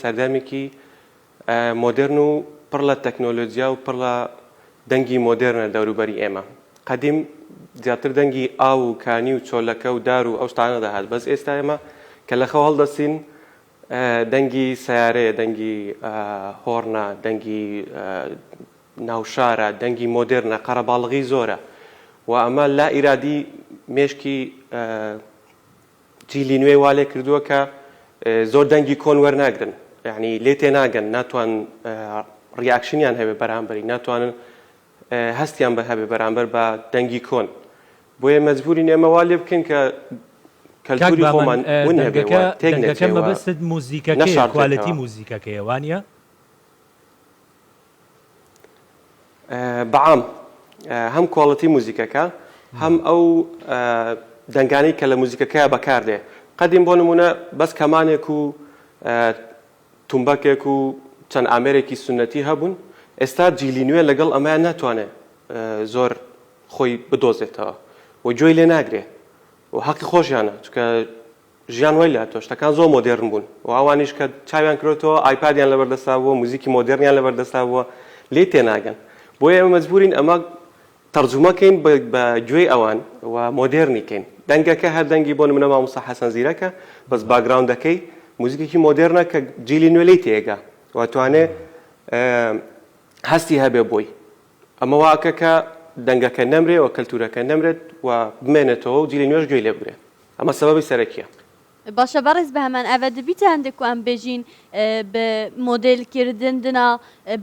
سەردەمێکی مۆدرن و پڕ لە تەکنۆلۆجیا و پڕ لە دەنگی مۆدرنە دەوروبەری ئێمە. قەدیم زیاتر دەنگی ئاو و کانی و چۆلەکە و دار و ئەو شتانە دەهات بەس ئێستا ئێمە کە لە خەو هەڵدەستین دەنگی سیارەیە دەنگی هۆڕنە دەنگی ناوشارە دەنگی مۆدرنە قەرەباڵغی زۆرە و ئەمە لا ئیرادی مێشکی جیلی نوێی وا لێ کردووە کە زۆر دەنگی کۆن وەرناگرن یعنی لێ تێناگەن ناتوان ڕیاکشنیان هەبێ بەرامبەری ناتوانن هەستیان بە هەبێ بەرامبەر بە دەنگی کۆن بۆیە مەجبورین ئێمە وا لێ بکەین کە کەلتوری خۆمان ون هەبێ تێک نەچێت مەبەستت موزیکەکەیە کوالەتی موزیکەکەیە وانە؟ بەعام هەم کوالەتی موزیکەکە هەم ئەو دەنگانەی کە لە موزیکەکەیە بەکاردێ قەدیم بۆ نمونە بەس کەمانێک و تومبەکێک و چەند ئامێرێکی سنەتی هەبوون ئێستا جیلی نوێ لەگەڵ ئەمەیان ناتوانێت زۆر خۆی بدۆزێتەوە و گوێی لێ ناگرێ و حەقی خۆشیانە چونکە ژیان وای لە تۆ شتەکان زۆر مۆدێرن بوون و ئەوانیش کە چاویان کردەوە ئایپادیان لەبەردەستاوە موزیکی مۆدێرنیان لەبەردەستاوە لێ تێناگەن بۆیە ئێمە مەجبورین ئەمە تەرجومەکەین بە گوێی ئەوان و مۆدێرنیکەین دەنگەکە هەر دەنگی بۆ نمونە مامۆستا حەسەن زیرەکە بەس باگراوندەکەی موزیکێکی مۆدێرنە کە جیلی نوێ لێی تێگا واتوانێ هەستی هەبێ بۆی ئەمە واکە کە دەنگەکە نەمرێ و کەلتورەکە نەمرێت و بمێنێتەوە و جیلی نوێش گوێی لێ بگرێت ئەمە سەبەبی سەرەکیە. باشە بەڕێز بەهەمان ئەوە دەبیتە هەندێک ئەم بێژین بە مۆدێلکردن دنا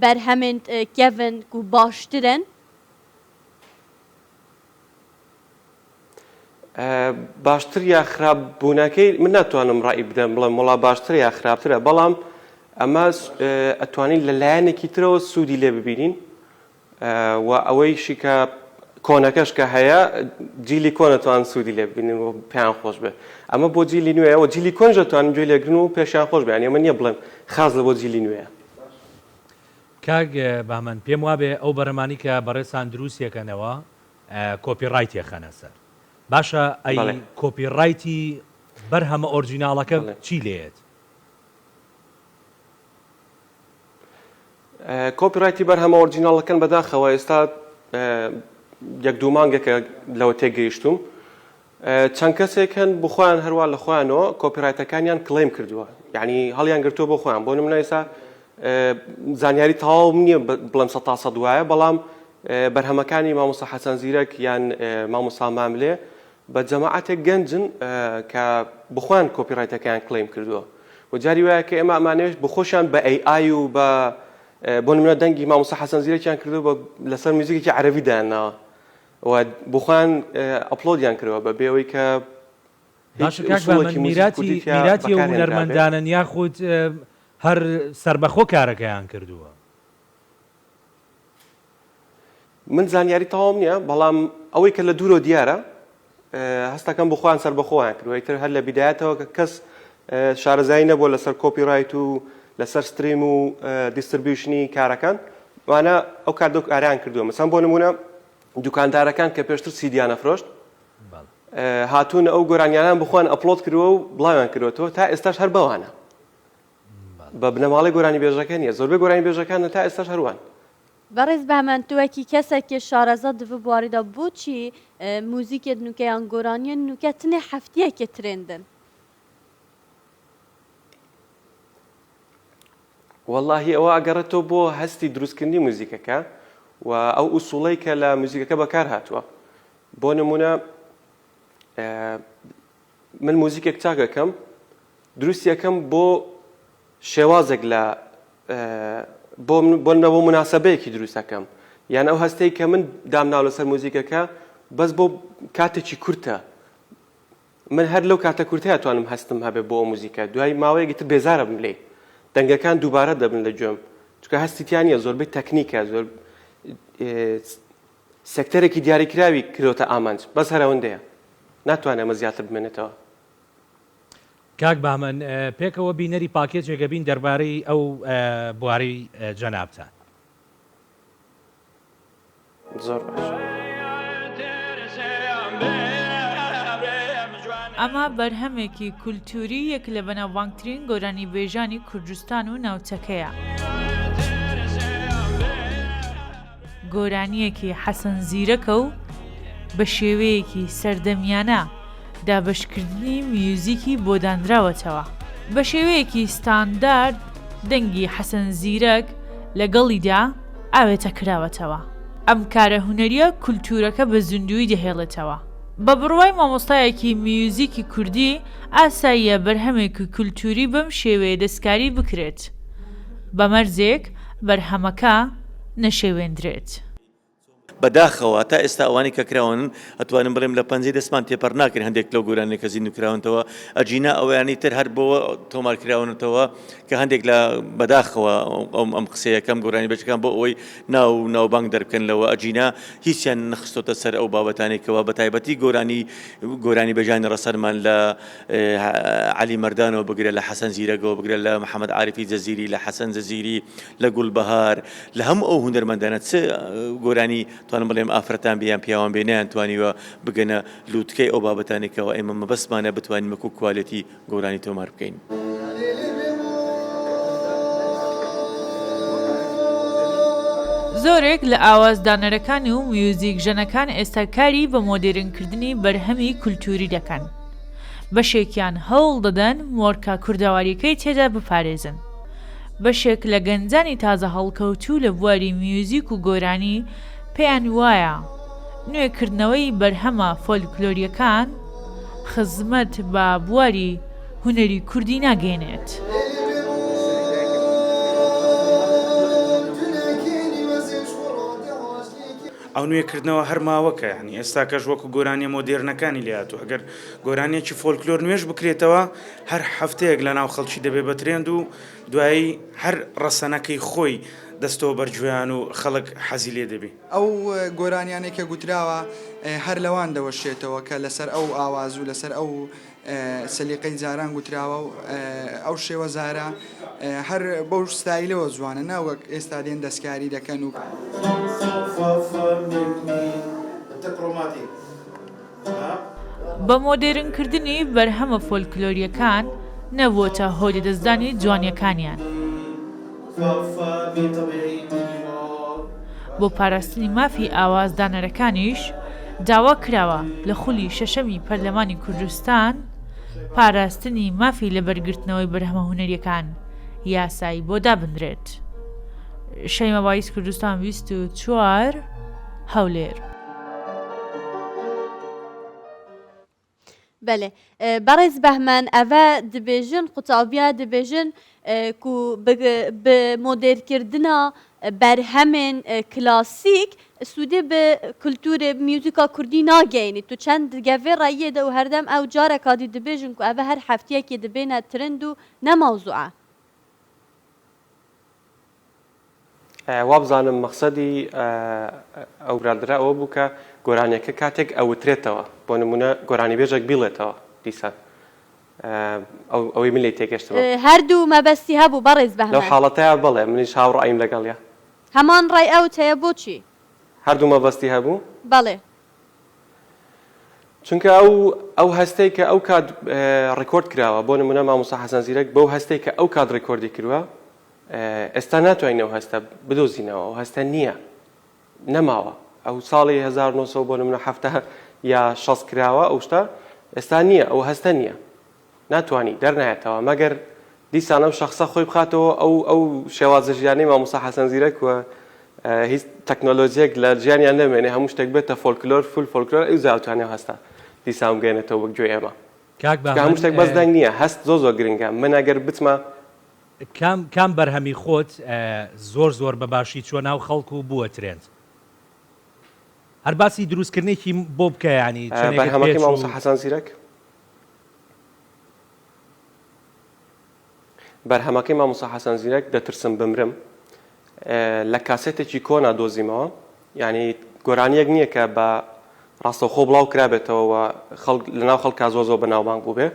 بەرهەمێن کێڤن و باشترن باشتر یا خراپ بوونەکەی من ناتوانم ڕای بدەم بڵێم وڵا باشتر یا خراپترە بەڵام ئەمە ئەتوانین لە لایەنێکی ترەوە سوودی لێ ببینین و ئەوەیشی کە کۆنەکەش کە هەیە جیلی کۆنەتوان سوودی لێ ببینین و پێیان خۆش بێ ئەمە بۆ جیلی نوێەوە جیلی کۆنج دەتوانین گوێ لێگرن و پێشیان خۆش بێ ئەمە نییە بڵێن خاز لە بۆ جیلی نوێە کاک بامان پێم وابێ ئەو بەرەمانی کە بەڕێسان دروستیەکەنەوە کۆپیڕایتی خەنە سەر باشە ئەی کۆپیڕایتی بەرهەمە ئۆرجیناڵەکە چی لێت کۆپیڕایتی بەرهەمە ئۆرجیناڵەکەن بەداخەوە ئێستا یەک دوو مانگێکە لەوە تێگەیشتوم چەند کەسێکن بخۆیان هەروە لە خۆیانەوە کۆپیڕایتەکانیان کڵێم کردووە یعنی هەڵیان گرتووە بۆ خۆیان بۆ نمونە ئێستا زانیاری تەواو نییە بڵێم 100% وایە بەڵام بەرهەمەکانی مامۆستا حەسەن زیرەک یان مامۆستا ماملێ بە جەماعەتێک گەنجن کە بخۆیان کۆپیڕایتەکەیان کڵێم کردووە و جاری وایە کە ئێمە ئەمانەوێت بخۆشیان بە AI و بە بۆ نمونە دەنگی مامۆستا حەسەن زیرەکیان کردووە لەسەر موزیکێکی عەرەبی دایانەوە و بخۆیان ئەپلۆدیان کردووە بە بێەوەی کە میراتی و هونەرمەندانن یاخود هەر سربەخۆ کارەکەیان کردووە من زانیاری تەواو نییە بەڵام ئەوەی کە لە دوورۆ دیارە هەستەکەم بخۆیان سربەخۆیان کردووە ئیتر هەر لە بیدایەتەوە کە کەس شارەزایی نەبووە لەسەر کۆپیڕایت و لەسەر ستریم و دیستریبیوشنی کارەکان وانە ئەو کاردۆک ئاریان کردووە مەسەڵەن بۆ نمونە دوکاندارەکان کە پێشتر سیدیان نەفرۆشت هاتوون ئەو گۆرانیانیان بخۆیان ئەپلۆد کردووە و بڵاویان کردوەوە تا ئێستاش هەر بەوانە بە بنەماڵی گۆرانی بێژەکە نیە زۆربەی گۆرانی بێژەکانە تا ئێستاش هەروان بەڕێز بەهەمان تووەکی کەسێکی شارەزە دڤ بواریدا بۆچی موزیکێ نوکەیان گۆرانیە نوکە تنێ هەفتەیەکێ ترێندن واللهی ئەوە ئەگەڕێتەوە بۆ هەستی دروستکردنی موزیکەکە و ئەو ئوسوڵەی کە لە موزیکەکە بەکار هاتووە بۆ نمونە من موزیکێک چاکەکەم دروستیەکەم بۆ شێوازێک لە بۆ مناسبەیەکی دروستەکەم یان ئەو هەستەی کە من دامناو لەسەر موزیکەکە بەس بۆ کاتێکی کورتە من هەر لەو کاتە کورتەیە توانم هەستم هەبێ بۆ ئەو موزیکە دوای ماوەیەکی تر بێزارە بم لێ دەنگەکان دووبارە دەبن لە گوێم چونکە هەستیان نیە زۆربەی تەکنیکە زۆر سێکتەرێکی دیاریکراوی کردوتە ئامانج بەس هەرەوەندەیە ناتوانێت ئەمە زیاتر بمێنێتەوە کاک بامان پێکەوە بینەری پاکێجێکە بین دەربارەی ئەو بواری جەنابتان زۆر باش ئەمە بەرهەمێکی کولتوری یەک لە بەناوبانگترین گۆرانی بێژانی کوردستان و ناوچەکەیە گۆرانیەکی حەسەن زیرەکە و بە شێوەیەکی سەردەمیانە دابەشکردنی میوزیکی بۆ دانراوەتەوە بە شێوەیەکی ستاندارد دەنگی حەسەن زیرەک لەگەڵیدا ئاوێتە کراوەتەوە ئەم کارە هونەریە کولتورەکە بە زیندوی دەهێڵێتەوە بە بڕوای مامۆستایەکی میوزیکی کوردی ئاساییە بەرهەمێکی کولتوری بەم شێوەیە دەستکاری بکرێت بە مەرزێک بەرهەمەکە نەشێوێندرێت بەداخەوە تا ئێستا ئەوانی کە کراونن ئەتوانم بڵێم لە پەنجەی دەستمان تێپەڕ ناکرێن هەندێک لەو گۆرانێک کە زیندوو کراونەوە ئەجینا ئەویانی تر هەر بۆ تۆمار کراونەتەوە کە هەندێک لە بەداخەوە ئەم قسەیەکەم گۆرانی بەچەکان بۆ ئەوەی ناوبانگ دەرکەن لەوە ئەجینا هیچیان نەخستۆتە سەر ئەو بابەتانێکەوە بە تایبەتی گۆرانی بەژانی ڕەسەرمان لە عەلی مەردانەوە بگرە لە حەسەن زیرەکەوە بگرە لە محەممەد عارفی جەزیری لە حەسەن جەزیری لە گوڵبەهار لە هەموو ئەو هونەرمەندانە چ گۆرانی توانم بڵێم ئافرەتان بیان پیاوان بێ نەیانتوانیوە بگەنە لووتکەی ئەو بابەتانێکەوە ئێمە مەبەستمانە بتوانین وەکو کوالەتی گۆرانی تۆمار بکەین. زۆرێک لە ئاوازدانەرەکان و میوزیک ژەنەکان ئێستا کاری بە مۆدێرنکردنی بەرهەمی کولتوری دەکەن بەشێکیان هەوڵ دەدەن مۆرکە کورداواریەکەی تێدا بپارێزن بەشێک لە گەنجانی تازە هەڵکەوتوو لە بواری میوزیک و گۆرانی پێیان وایە نوێکردنەوەی بەرهەمە فۆلکلۆریەکان خزمەت بە بواری هونەری کوردی ناگەێنێت. ئەو نوێکردنەوە هەر ماوەکە ینی ئێستا کەش وەکو گۆرانیە مۆدێرنەکانی لاتوە ئەگەر گۆرانیەکی فۆلکلۆر نوێژ بکرێتەوە هەر هەفتەیەک لە ناو خەڵکی دەبێ بە ترێند و دوایی هەر ڕەسەنەکەی خۆی دەستەوە بەرجویان و خەڵک حەزی لێ دەبێ ئەو گۆرانیانێک کە گوتراوە هەر لەوان دەوەشێتەوە کە لەسەر ئەو ئاواز و لەسەر ئەو سەلیقەی جاران گوتراوە و ئەو شێوە زارە هەر بەو ستایلەوە جوانە ناوەک ئێستا دێن دەستکاری دەکەن و بە مۆدێرنکردنی بەرهەمە فۆلکلۆریەکان نەبووەتە هۆی دەستدانی جوانیەکانیان. بۆ پاراستنی مافی ئاوازدانەرەکانیش داوا کراوە لە خولی شەشەمی پەرلەمانی کوردستان پاراستنی مافی لە بەرگرتنەوەی بەرهەمە هونەریەکان یاسایی بۆ دابدرێت. شەیمە بایس کوردستان 24 هەولێر. بەێ بەڕێز بەهمان ئەڤە دەبێژن قوتابیا دەبێژن بە مۆدێرکردنە بەرهەمێن کلاسیک سوودێ بە کولتورێ میوزیکا کوردی ناگەینی تو چەند گەڤێ ڕاییەدە و هەردەم ئەو جارە کادی دەبێژن و ئەڤە هەر هەفتەیەکی دەبێنە ترند و نەماوزوعە. وابزانم مەقسەدی ئەو برادرا ئەوە بوو کە گۆرانیەکە کاتێک ئەوترێتەوە بۆ نمونە گۆرانی بێژێک بیڵێتەوە دیسان ئەوەی من لێ تێگەشتەوە هەردوو مەبەستی هەبوو بەڕێز بە لەو حاڵەتەیە بڵێ منیش هاوڕاییم لەگەڵە هەمان ڕای ئەو تەیە بۆچی هەردوو مەبەستی هەبوو بەڵێ چونکە ئەو هەستەی کە ئەو کات ڕێکۆرد کراوە بۆ نمونە مامۆستا حەسەن زیرەک بەو هەستەی کە ئەو کات ڕێکۆردی کردووە ئێستا ناتوانینەوە هەستە بدۆزینەوە ئەو هەستە نییە نەماوە ئەو ساڵی 1970 بۆ نمونە هەفتە یا 60 کراوە ئەو شتە ئێستا نییە ئەو هەستە نییە ناتوانی دەرنایێتەوە مەگەر دیسان ئەم شخصە خۆی بخاتەوە ئەو شێوازە ژیانی مامۆستا حەسەن زیرەک وە هیچ تەکنۆلۆژیەک لە ژیانیان نەمێنێ هەموو شتێک بێتە فۆلکلۆر فول فۆلکلۆر ئەو زیاتوانێ هەستە دیسان بگەێنێتەوە وەک گوێ ئێمە هەموو شتێک بەس دەنگ نییە هەست زۆر گرنگە من ئەگەر بچمە کام بەرهەمی خۆت زۆر بە باشی چۆ ناو خەڵکو و بووە ترند هەر باسی دروستکردنێکی بۆ بکە ینی بەرهەمەکەی مامۆستا حەسەن زیرەک بەرهەمەکەی مامۆستا حەسەن زیرەک دەترسم بمرم لە کاسێتێکی کۆنا دۆزیمەوە یعنی گۆرانیەک نییە کە بە ڕاستەوخۆ بڵاو کرابێتەوە لەناو خەڵکا زۆ بەناوبانگ بوو بێ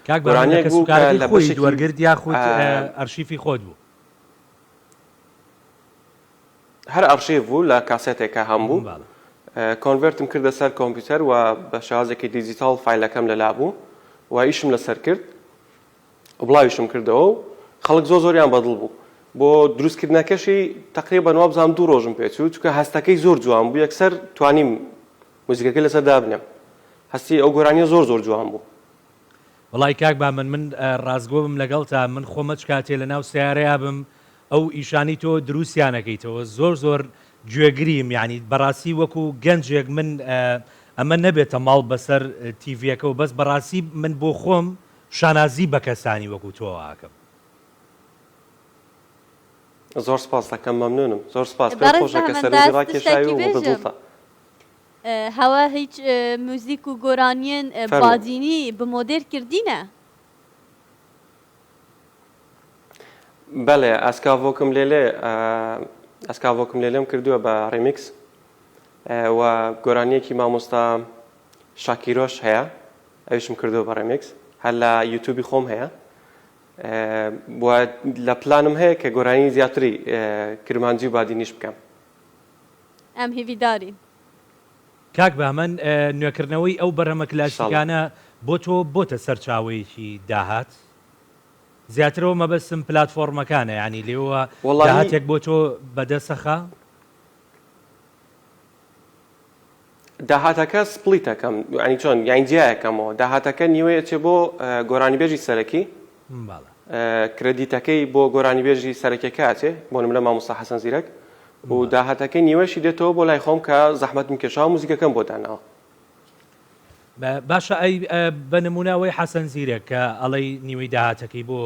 گۆرانیەک بوو لە بەشی دووەرگرت یاخود ئەرشیفی خۆت بوو هەر ئەرشیف بوو لە کاسێتێکە هەمبوو کۆنڤێرتم کردە سەر کۆمپیوتەر و بە شێوازێکی دیجیتال فایلەکەم لەلا بوو و ئیشم لەسەر کرد و بڵاویشم کردەوە و خەڵک زۆریان بەدڵ بوو بۆ دروستکردنەکەشی تقریبا وابزانم 2 ڕۆژم پێچوو چونکە هەستەکەی زۆر جوان بوو یەکسەر توانیم موزیکەکە لەسەر دابنێم هەستی ئەو گۆرانیە زۆر جوان بوو وڵای کاک با من ڕازگۆ بم لەگەڵ تا من خۆمە چ کاتێ لە ناو سیارەیە بم ئەو ئیشانی تۆ دروستیانەکەیتەوە زۆر گوێگریم یعنی بەڕاستی وەکو گەنجێک من ئەمە نەبێتە ماڵ بەسەر تیڤەکە و بەس بەڕاستی من بۆ خۆم شانازی بە کەسانی وەکو تۆ ئاکەم زۆر سپاس دەکەم مەمنونم زۆر سپاس پێ خۆشە کە سەرنجی ڕاکێشایی و بەدڵتە هەوا هیچ موزیک و گۆرانیان بادینی بە مۆدێر کردینە بەڵێ ئەسکاڤۆکم لێلێم کردووە بە ڕێمیکس و گۆرانیەکی مامۆستا شاکیرۆش هەیە ئەویشم کردووە بە ڕێمیکس هەر لە یوتیوبی خۆم هەیە لە پلانم هەیە کە گۆرانی زیاتری کرمانجی و بادینیش بکەم ئەم هیویدارین کاک بە من نوێکردنەوەی ئەو بەرهەمە کلاسیکانە بۆ تۆ بۆتە سەرچاوەیەکی داهات زیاترەوە مەبەستم پلاتفۆرمەکانە ینی لێوە داهاتێک بۆ تۆ بەدەسەخە داهاتەکە سپلیتەکەم ینی چۆن یان جیایەکەمەوە داهاتەکە نیوەیە چێ بۆ گۆرانی بێژی سەرەکی کرێدیتەکەی بۆ گۆرانی بێژی سەرەکیەکە ئاچێ بۆ نمونە مامۆستا حەسەن زیرەک و داهاتەکەی نیوەشی دێتەوە بۆ لای خۆم کە زەحمەتم کێشا و موزیکەکەم بۆ داناوە باشە ئەی بە نمونەوەی حەسەن زیرەک کە ئەڵەی نیوەی داهاتەکەی بۆ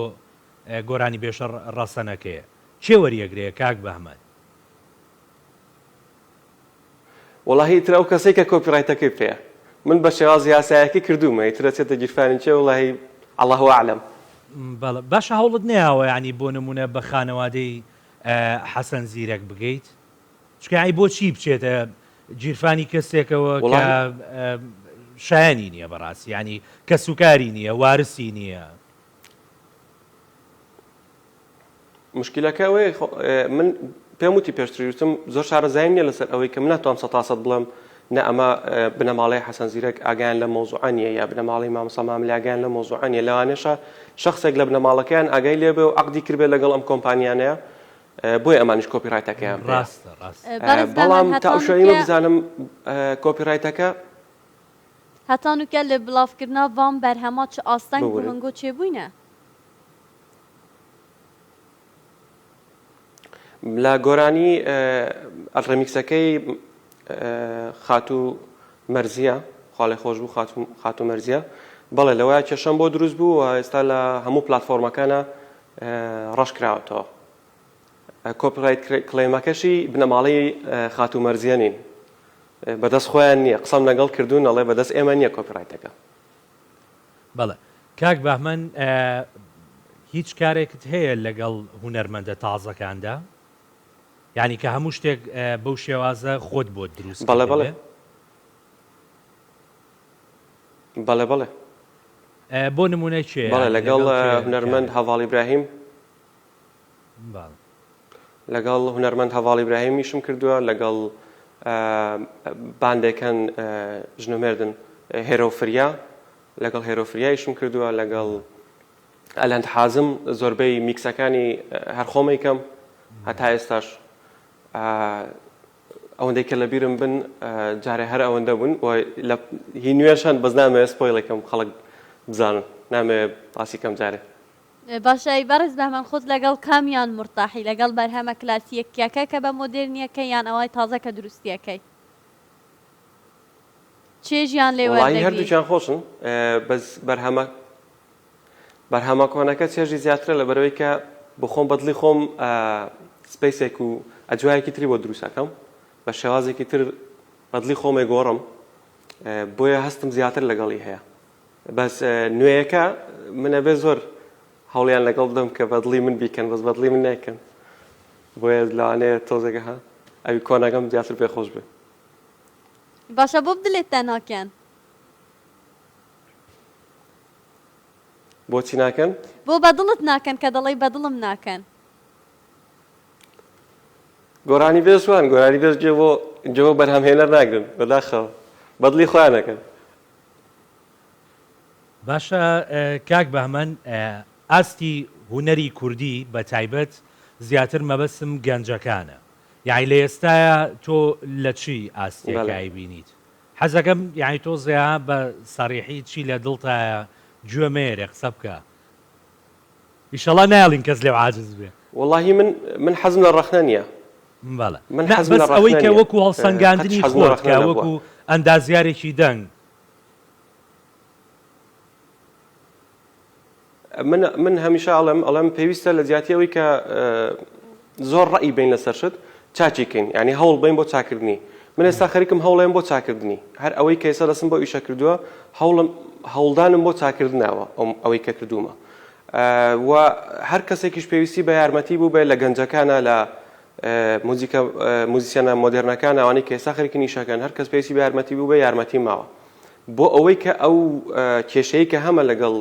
گۆرانی بێشە ڕەسەنەکەیە چێ وەریەگرەیە کاک بەهمەد وڵی تر ئەو کەسێک کە کۆپیڕایتەکەی پێە من بە شێواز یاسایەکی کردومە ئیترە چێتە گیرفانی چێ وڵی الله ئەعلەم بەڵێ باشە هەوڵت نەیەوە ینی بۆ نمونە بە خانەوادەی حەسەن زیرەک بگەیت چکای بۆچی بچێتە گیرفانی کەسێکەوە کە شایانی نییە بەڕاستی ینی کە سوکاری نییە وارسی نییە مشکلەکە ئەوەیە من پێم وتی پێشتری وتم زۆر شارەزایم نییە لەسەر ئەوەی کە من ناتوانم 100% بڵێم نە ئەمە بنەماڵەی حەسەن زیرەک ئاگیان لە مۆزوعانیە یا بنەماڵی مامۆستا ماملە ئاگیان لە مۆزوعانیە لەوانێشە شخصێک لە بنەماڵەکەیان ئاگای لێبێ و عەقدی کردبێت لەگەڵ ئەم کۆمپانیانەیە بۆیە ئەمانیش کۆپیڕایتەکەیان بەڵام تا ئەو شوێنی بزانم کۆپیڕایتەکە هەتانوکە لە بڵاوکردنا وام بەرهەما چ ئاستەنگ و هەنگۆ چێبووینە لە گۆرانی ڕێمیکسەکەی خاتو مەرزیە خاڵی خۆش بوو خاتو مەرزیە بەڵێ لەوەیە کێشەم بۆ دروست بوو و ئێستا لە هەموو پلاتفۆرمەکانە ڕەشکراوەتەوە کۆپیڕایت کلێمەکەشی بنەماڵی خاتو مەرزیە نین بەدەست خۆیان نییە قسەم لەگەڵ کردوون ئەڵێ بەدەست ئێمە نییە کۆپیڕایتەکە بەڵێ کاک بەهمەن هیچ کارێکت هەیە لەگەڵ هونەرمەندە تازەکاندا یعنی کە هەموو شتێک بەو شێوازە خۆت بۆ دروست بەڵێ بەڵێ بەڵێ بەڵێ بۆ نمونە چێ بەڵێ لەگەڵ هونەرمەند هەڤاڵ ئیبراهیم لەگەڵ هونەرمەند هەڤاڵ ئیبراهیمیشم کردووە لەگەڵ باندێکەن ژنومێردن هێرۆفریا لەگەڵ هێرۆفریایشم کردووە لەگەڵ ئەلەند حازم زۆربەی میکسەکانی هەرخۆمەیکەم هەتا ئێستاش ئەوەندەی کە لە بیرم بن جارێ هەر ئەوەندە بوون هی نوێشان بەس نامەوێت سپۆیلەکەم خەڵک بزانن نامەوێت باسی کەم جارێ باشایی بەڕێز بەهمەن خۆت لەگەڵ کامیان مرتاحی لەگەڵ بەرهەمە کلاسیەکیەکە کە بە مۆدرنیەکە یان ئەوەی تازە کە دروستیەکەی چێژیان لێ وەردەگری هەردووچیان خۆشن بەس بەرهەمە کۆنەکە چێژی زیاترە لە بەرەوەی کە بۆ خۆم بەدڵی خۆم سپیسێک و ئەجوایەکی تری بۆ دروستەکەم بە شێوازێکی تر بەدڵی خۆمێ گۆڕم بۆیە هەستم زیاتر لەگەڵی هەیە بەس نوێیەکە منە بێ زۆر هەوڵیان لەگەڵ بدەم کە بەدڵی من بیکەن بەس بەدڵی من نایکەن بۆیە لەوانەیە تۆزێکە ها ئەوی کۆنەکەم زیاتر پێخۆش بێ باشە بۆ بدلێت تا ناکەن بۆچی ناکەن بۆ بەدڵت ناکەن کە دەڵی بەدڵم ناکەن گۆرانی بێسوان گۆرانی بێز جێوە بەرهەمهێنەر ناگرن بەداخەوە بەدڵی خۆیان نەکەن باشە کاک بەهمەن ئاستی هونەری کوردی بە تایبەت زیاتر مەبەستم گەنجەکانە یعنی لە ئێستاە تۆ لە چی ئاستێکایی بینیت حەزەکەم یعنی تۆ زیان بە سەریحی چی لە دڵتایە گوێمێرە قسە بکە ئیشەڵا ناڵین کەس لێو عاجز بێ وەڵاهی من حەزم لە ڕەخنە نییە من بەس ئەوەی کە وەکو هەڵسەنگاندنی خۆت کە وەکو ئەندازیارێکی دەنگ من هەمیشە ئەڵێم پێویستە لە زیاتیەوەی کە زۆر ڕەئی بین لەسەر شت چاچیکەین یعنی هەوڵ بین بۆ چاکردنی من ئێستا خەریکم هەوڵێم بۆ چاکردنی هەر ئەوەی کە ئێستا دەستم بۆ ئیشە کردووە هەوڵدانم بۆ چاکردنەوە ئەوەی کە کردومە و هەر کەسێکیش پێویستی بە یارمەتی بوو بێ لە گەنجەکانە لە موزیسیانە مۆدرنەکان ئەوانەی کە ئێستا خەریکی نیشەکەن هەر کەس پێویستی بە یارمەتی بوو بێ یارمەتی ماوە بۆ ئەوەی کە ئەو کێشەیە کە هەمە لەگەڵ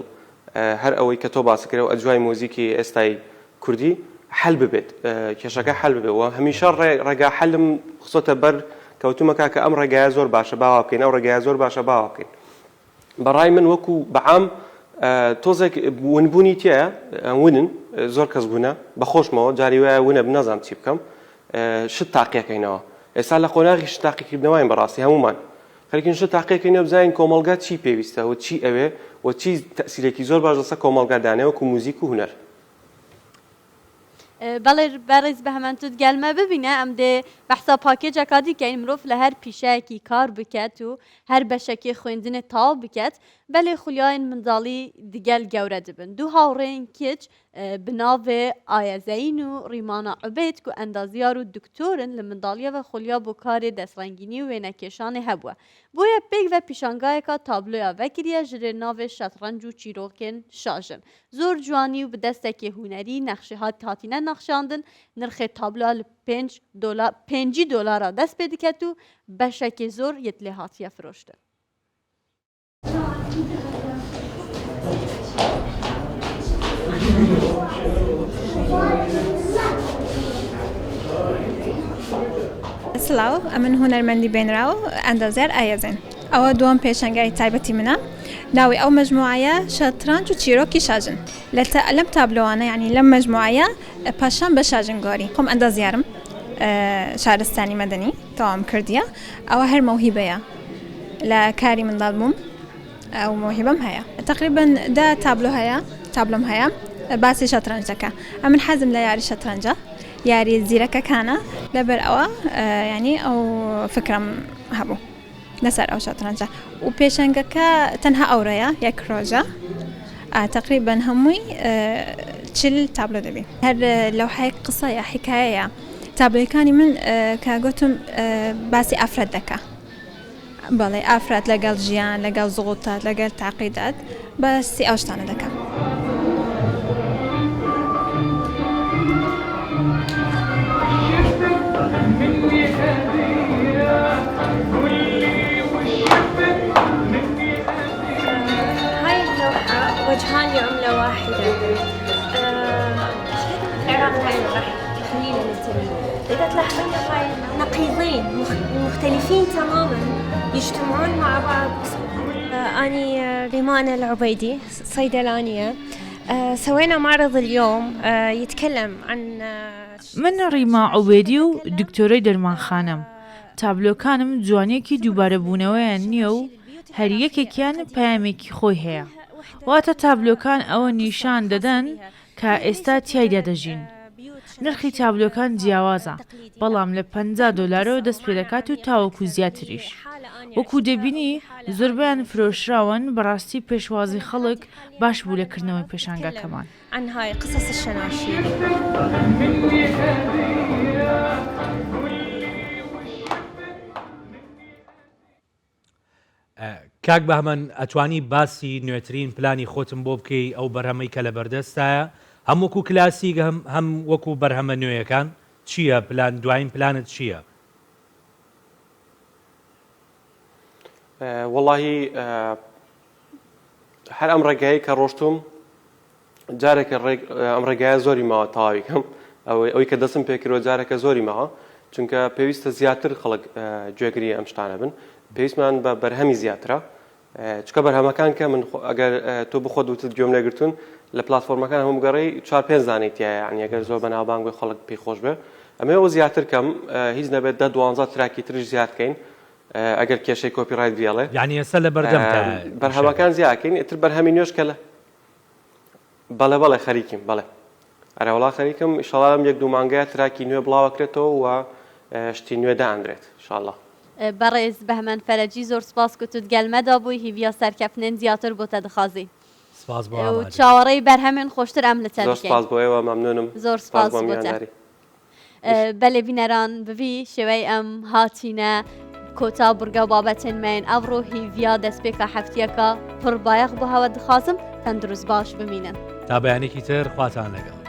هەر ئەوەی کە تۆ باسکرێ و ئەجوای مۆزیکی ئێستای کوردی حل ببێت کێشەکە حل ببێت و هەمیشە ڕێگا حلم خسۆتە بەر کەوتومەکە کە ئەم ڕێگایە زۆر باشە باوا بکەین ئەو ڕێگایە زۆر باشە باوا بکەین بەڕای من وەکو بەعام تۆزێک ونبوونی تایە ونن زۆر کەس بوونە بەخۆشمەوە جاری وایە ونە بنەزانم چی بکەم شت تاقیەکەینەوە ئێستا لە قۆناغی شت تاقیکردنەوەین بەڕاستی هەمومان خەریکین شت تاقیەکەینە بزانین کۆمەڵگا چی پێویستە و چی ئەوێ و چی تەسیرێکی زۆر باش لەسەر کۆمەڵگادانەوە وەکو موزیک و هونەر بەڵێ بەڕێز بە هەمانتوت گەلمە ببینە ئەم دێ بەحسا پاکێجەکە دیکەین مرۆڤ لە هەر پیشایەکی کار بکات و هەر بەشەکی خوێندنە تاو بکات بەلێ خولیایان منداڵی دیگەل گەورە دەبن دوو هاوڕێن کچ بناوێ ئایەزەین و ڕیمانە عوبێد و ئەندازیار و دکتۆرن لە منداڵیە و خولیا بۆ کارێ دەستڕەنگینی و وێنەکێشانê هەبووە بۆیە پێک ve پیشانگایەکە تابلۆیا vekiriye ji rê navê şetrenc û çîrokên şajin zor ciwanî û bi destekê hunerî nexşê hatine nexşandin nirxê tabloya li $5 dest pê diket û beşekê zor yê lê hatiye firoştin. سلااو ئەمن هوەرمەندی بێنراو ئەندازیار ئایەزن ئەوە دووەم پێشەنگای تایبەتی منە ناوی ئەو مەجموعایە شەترانج و چیرۆکی شاژن لەم تابلۆوانە یعنی لەم مەجموعایە پاشان بە شاژنگۆری خۆم ئەندازیارم شارستانی مەدەنی تەواو کردیە ئەوە هەر مەوهیبەیە لە کاری منداڵ بووم ئەو مۆهیبەم هەیە تقریبا دا تابلۆ هەیە تابلۆم هەیە باسی شەترەنج دەکە ئەمن حەزم لە یاری شەترەنجە یاری زیرەکەکانە لەبەر ئەوە ینی ئەو فکرم هەبوو لەسەر ئەو شەترەنجە و پێشەنگەکە تەنها ئەوڕەیە یەک ڕۆژە تقریبا هەمووی 40 تابلۆ دەبێ هەر لەوحەیە قسەیە حکایەیە تابلۆیەکانی من کە گوتم باسی ئافرەت دەکە بەڵێ ئافرەت لەگەڵ ژیان لەگەڵ زوڵتات لەگەڵ تاقیدات باسی ئەو شتانە دەکەم. هاي اللوحة وجهان لعملة واحدة العراق هاي راح خلينا ننتبه إذا تلاحظين هاي نقيضين مختلفين تماما يجتمعون مع بعض. أني ريمانة العبيدي صيدلانية سوينا معرض اليوم يتكلم عن من ڕیما عوبێدی و دکتۆرەی دەرمانخانەم تابلۆکانم جوانێکی دووبارەبوونەوەیان نییە و هەر یەکێکیان پەیامێکی خۆی هەیە واتە تابلۆکان ئەوە نیشان دەدەن کە ئێستا تیایدا دەژین نرخی تابلۆکان جیاوازە بەڵام لە $50 دەست پێ دەکات و تاوەکو زیاتریش وەکو دەبینی زۆربیان فرۆشراون بەڕاستی پێشوازی خەڵک باش بوو لەکردنەوەی پێشانگاکەمان عن هاي قصص الشناشير. کاک بەهمەن ئەتوانی باسی نوێترین پلانی خۆتم بۆ بکەی ئەو بەرهەمەی کە لە بەردەستایە هەم وەکو کلاسیک هەم وەکو بەرهەمە نوێیەکان چییە پلان دوایین پلانت چییە؟ وەڵاهی هەر ئەم ڕێگایی کە ڕۆشتوم جارێکە ئەم ڕێگایە زۆری ماوە تەواویکەم ئەوەی کە دەستم پێکردەوە جارێکە زۆری ماوە چونکە پێویستە زیاتر خەڵک گوێگری ئەم شتانە بن پێویستمان بە بەرهەمی زیاترە چکە بەرهەمەکان کە من ئەگەر تۆ بخۆت وتت گوێم لێگرتون لە پلاتفۆرمەکان هەموو گەڕی 4-5 زانیتیایە عنی ئەگەر زۆر بەناوبانگوی خەڵک پێی خۆش بێ ئەمەوە زیاتر کەم هیچ نەبێت 10-12 تراکی ترش زیاد بکەین ئەگەر کێشەی کۆپیڕایت بێڵێ یعنی ئێستا لە بەردەم بەرهەمەکان زیادکەین ئیتر بەرهەمی نوێش کە لە بەڵێ خەریکیم بەڵێ ئەرە وڵا خەریکم ئیشەڵام 1-2 مانگەیە تراکی نوێ بڵاوەکرێتەوە و شتی نوێ دائەندرێت ئیشەڵڵا بەڕێز بەهمەن فەرەجی زۆر سپاس کە توت گەلمەدا بووی هیڤیا سەرکەفنێن زیاتر بۆتە دخوازی و چاوەڕێی بەرهەمێن خۆشتر ئەم لە زۆر سپاس بۆ ئێوە مەمنونم زۆر سپاس بۆتە بەلێ بینەران بڤی شێوەی ئەم هاتینە کۆتا بورگە بابەتێن مین ئەڤڕۆ هیڤیا دەستپێکە هەفتیەکە پڕ بایەق بۆ هەوە دخوازم تەندروست باش بمینن تا بەیانێکی تر خواتان لەگەڵ